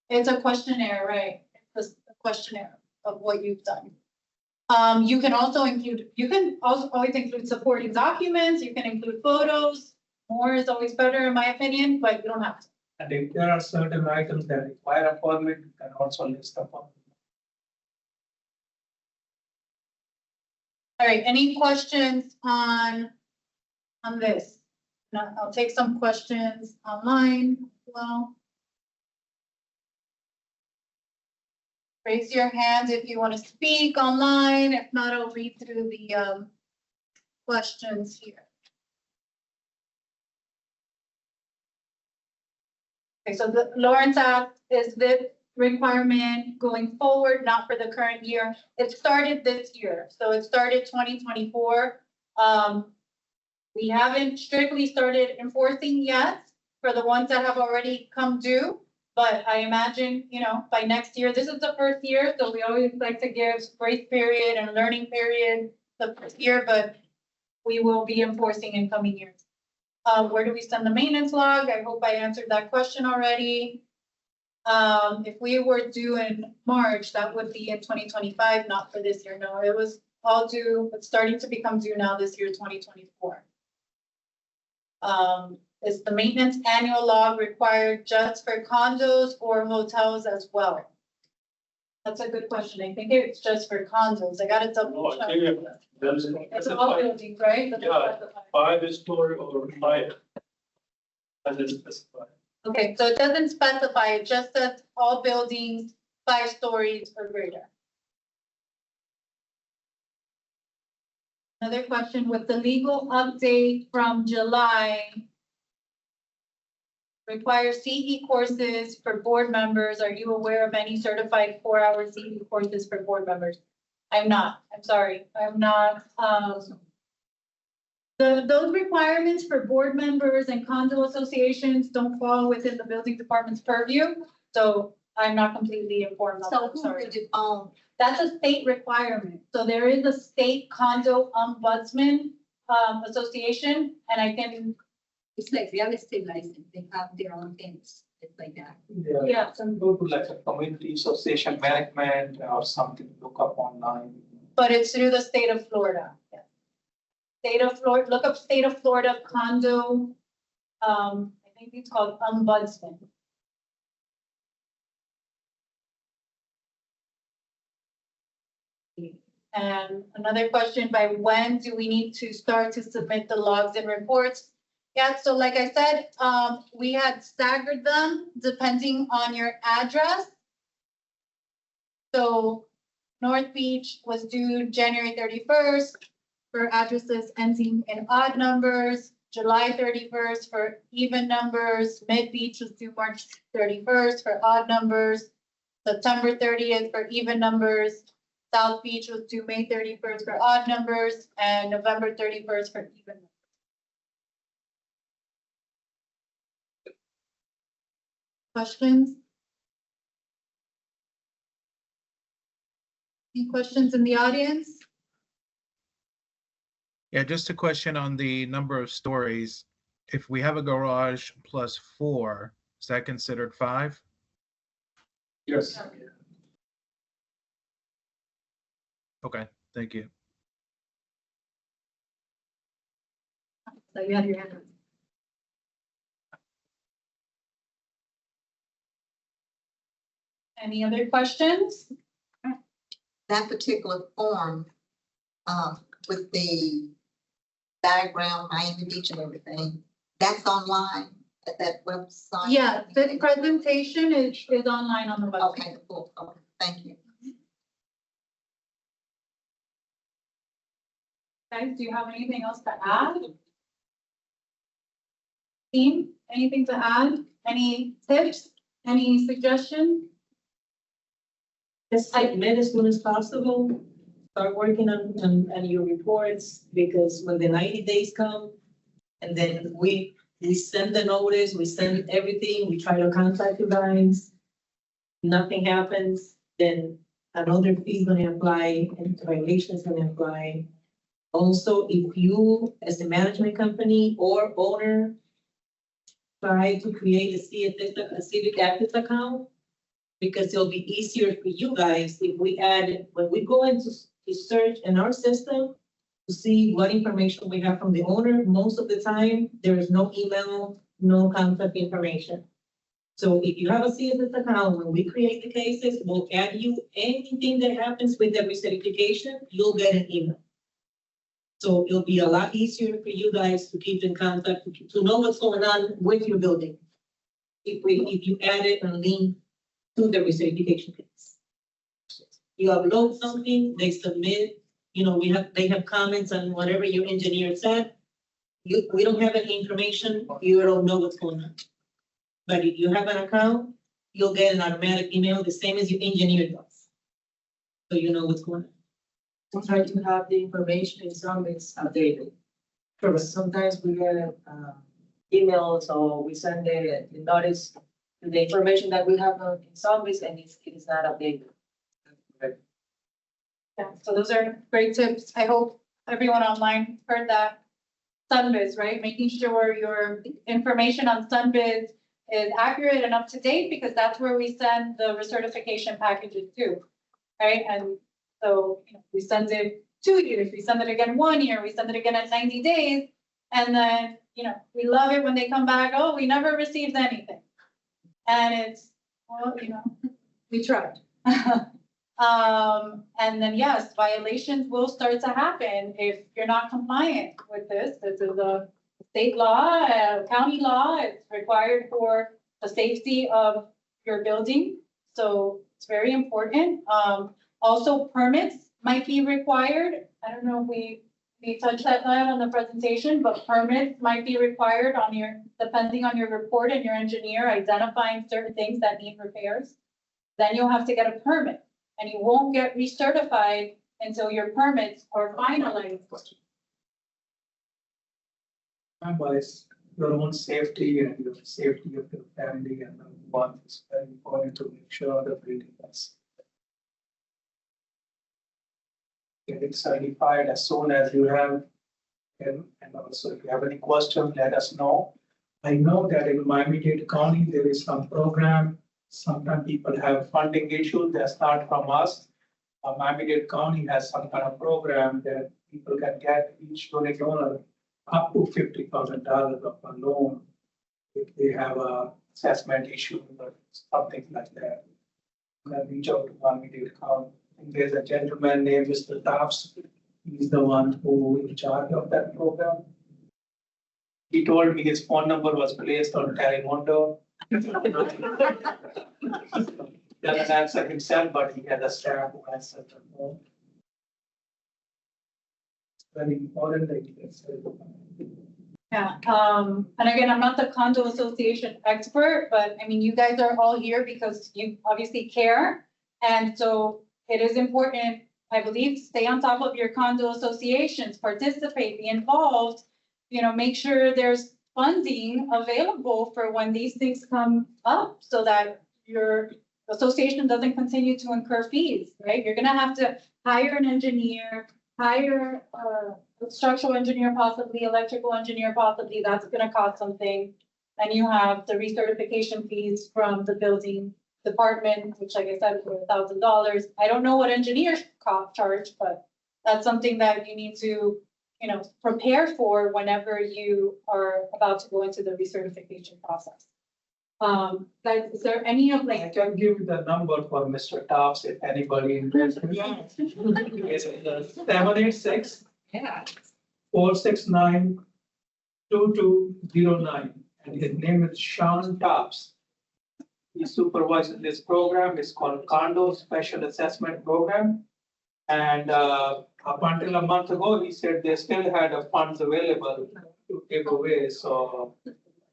It's a questionnaire, right? It's a questionnaire of what you've done. You can also always include supporting documents, you can include photos. More is always better in my opinion, but you don't have to. And if there are certain items that require a permit, you can also list them. All right, any questions on this? No, I'll take some questions online as well. Raise your hand if you want to speak online. If not, I'll read through the questions here. Okay, so the Lawrence Act is the requirement going forward, not for the current year. It started this year, so it started 2024. We haven't strictly started enforcing yet for the ones that have already come due. But I imagine, by next year, this is the first year, so we always like to give grace period and learning period the first year, but we will be enforcing in coming years. Where do we send the maintenance log? I hope I answered that question already. If we were due in March, that would be in 2025, not for this year. No, it was all due, it's starting to become due now this year, 2024. Is the maintenance annual log required just for condos or hotels as well? That's a good question. I think it's just for condos. I gotta double check. It's all buildings, right? But Yeah. 5-story or higher. Doesn't specify. Okay, so it doesn't specify, it just says all buildings 5 stories or greater. Another question, with the legal update from July require CE courses for board members, are you aware of any certified 4-hour CE courses for board members? I'm not, I'm sorry, I'm not, those requirements for board members and condo associations don't fall within the building department's purview, so I'm not completely informed on So that, who sorry. would, That's a state requirement, so there is a state condo ombudsman, association, and I can, it's like real estate license, they have their own things, it's like that. Yeah. Some go to like a community association management or something, look up online. but it's through the state of Florida. Yeah. State of Florida, look up state of Florida condo, I think it's called ombudsman. And another question, by when do we need to start to submit the logs and reports? Yeah, so like I said, we had staggered them depending on your address. So North Beach was due January 31st for addresses ending in odd numbers, July 31st for even numbers, Mid Beach was due March 31st for odd numbers, September 30th for even numbers, South Beach was due May 31st for odd numbers, and November 31st for even numbers. Questions? Any questions in the audience? Yeah, just a question on the number of stories. If we have a garage plus 4, is that considered 5? Yes. Okay, thank you. So you have your hand up. Any other questions? That particular form, with the diagram, Miami Beach and everything, that's online at that website? Yeah, the presentation is online on the website. Okay, cool, okay, thank you. Guys, do you have anything else to add? Team, anything to add? Any tips? Any suggestions? Just submit as soon as possible. Start working on your reports, because when the 90 days come, and then we send the notice, we send everything, we try to contact you guys. Nothing happens, then another fee is gonna apply and violation is gonna apply. Also, if you, as the management company or owner, try to create a civic active account, because it'll be easier for you guys if we add, when we go into to search in our system to see what information we have from the owner, most of the time, there is no email, no contact information. So if you have a CSS account, when we create the cases, we'll add you anything that happens with the recertification, you'll get an email. So it'll be a lot easier for you guys to keep in contact, to know what's going on with your building. If you add it and link to the recertification case. You upload something, they submit, they have comments on whatever your engineer said. We don't have any information, you don't know what's going on. But if you have an account, you'll get an automatic email, the same as your engineer does. So you know what's going on. We try to have the information in some is updated. Because sometimes we get emails or we send the notice, the information that we have in some is and it is not updated. Yeah, so those are great tips. I hope everyone online heard that. Sunbiz, right? Making sure your information on Sunbiz is accurate and up to date because that's where we send the recertification packages to, right? And so we send it 2 years, we send it again 1 year, we send it again at 90 days. And then, we love it when they come back, oh, we never received anything. And it's, well, we tried. And then yes, violations will start to happen if you're not compliant with this. This is a state law, a county law. It's required for the safety of your building. So it's very important. Also permits might be required. I don't know if we touched that on the presentation, but permits might be required depending on your report and your engineer identifying certain things that need repairs. Then you'll have to get a permit. And you won't get recertified until your permits are finalized. But it's your own safety and your safety of your family and loved ones is very important to make sure the building is. Get it certified as soon as you have, and also if you have any questions, let us know. I know that in Miami-Dade County, there is some program. Sometimes people have funding issues that start from us. Miami-Dade County has some kind of program that people can get each unit owner up to $50,000 of a loan if they have a assessment issue or something like that. You can reach out to Miami-Dade County. I think there's a gentleman named Mr. Tafts. He's the one who is in charge of that program. He told me his phone number was placed on Telemundo. Doesn't answer himself, but he had a staff who answered the phone. It's very important that you get certified. Yeah, and again, I'm not the condo association expert, but I mean, you guys are all here because you obviously care. And so it is important, I believe, stay on top of your condo associations, participate, be involved, make sure there's funding available for when these things come up so that your association doesn't continue to incur fees, right? You're gonna have to hire an engineer, hire a structural engineer, possibly electrical engineer, possibly that's gonna cost something. And you have the recertification fees from the building department, which like I said, for $1,000. I don't know what engineers charge, but that's something that you need to prepare for whenever you are about to go into the recertification process. Guys, is there any of I can give you the number for Mr. Tops if anybody interested. Yes. It's 786 Yeah. 469 2209, and his name is Sean Tops. He supervises this program. It's called Condo Special Assessment Program. And up until a month ago, he said they still had funds available to give away. So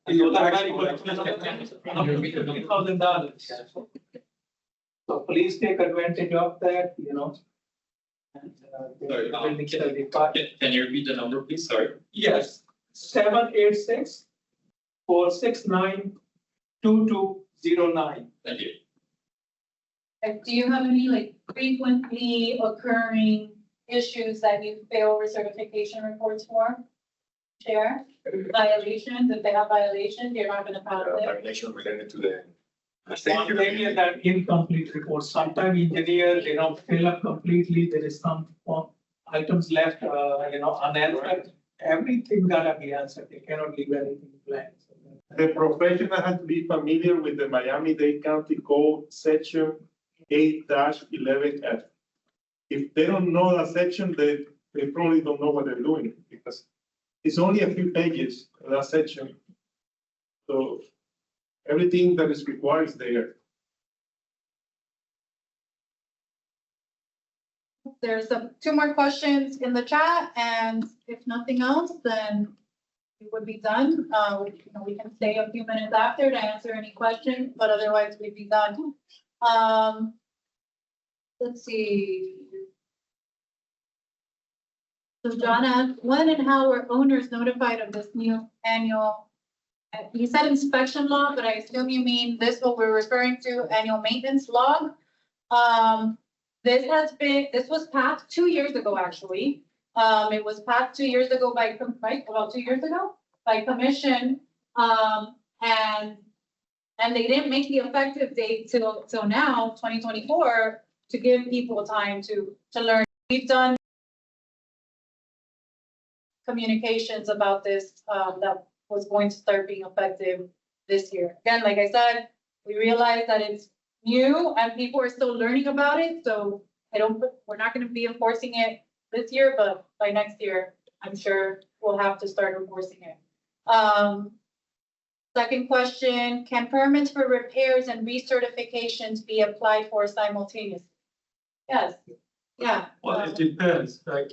$50,000. So please take advantage of that. And, building certified. Can you repeat the number, please? Sorry. Yes, 786 469 2209. Thank you. do you have any frequently occurring issues that you fail recertification reports for? Share violations, if they have violations, you're not gonna pass it. Violation related to the. One thing is that incomplete report. Sometimes engineers, they don't fill up completely. There is some items left, unanswered. Everything gotta be answered. They cannot leave anything blank. The professional has to be familiar with the Miami-Dade County Code Section 8-11F. If they don't know that section, they probably don't know what they're doing because it's only a few pages, that section. So everything that is required is there. There's two more questions in the chat, and if nothing else, then we would be done. We can stay a few minutes after to answer any questions, but otherwise we'd be done. Let's see. So John asked, when and how were owners notified of this new annual? You said inspection log, but I assume you mean this, what we're referring to, annual maintenance log. This was passed 2 years ago, actually. It was passed 2 years ago right, about 2 years ago by commission. And they didn't make the effective date till now, 2024, to give people time to learn. We've done communications about this, that was going to start being effective this year. Again, like I said, we realize that it's new and people are still learning about it, so we're not gonna be enforcing it this year, but by next year, I'm sure we'll have to start enforcing it. Second question, can permits for repairs and recertifications be applied for simultaneously? Yes, yeah. Well, it depends, like,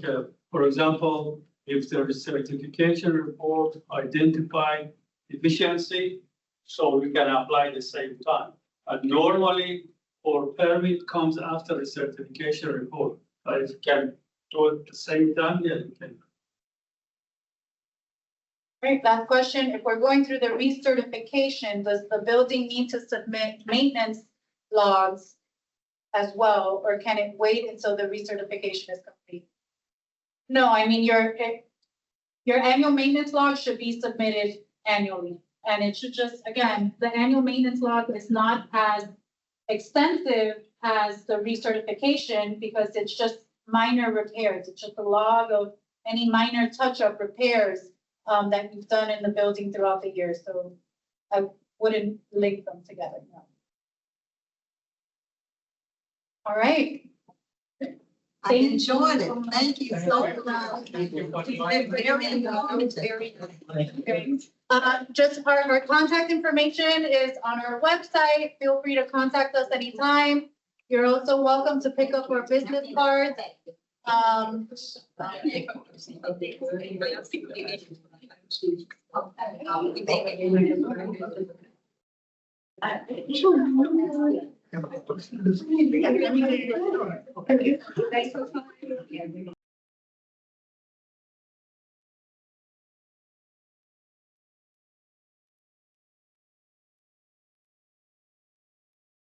for example, if there is certification report identify deficiency, so we can apply the same time. And normally, for permit comes after a certification report, but if you can do it at the same time, yeah, you can. Right, last question, if we're going through the recertification, does the building need to submit maintenance logs as well, or can it wait until the recertification is complete? No, I mean, your annual maintenance log should be submitted annually. And it should just, again, the annual maintenance log is not as extensive as the recertification because it's just minor repairs. It's just a log of any minor touch-up repairs that you've done in the building throughout the year. So I wouldn't link them together. No. All right. I enjoyed it. Thank you so much. Thank you. Just our contact information is on our website. Feel free to contact us anytime. You're also welcome to pick up our business cards.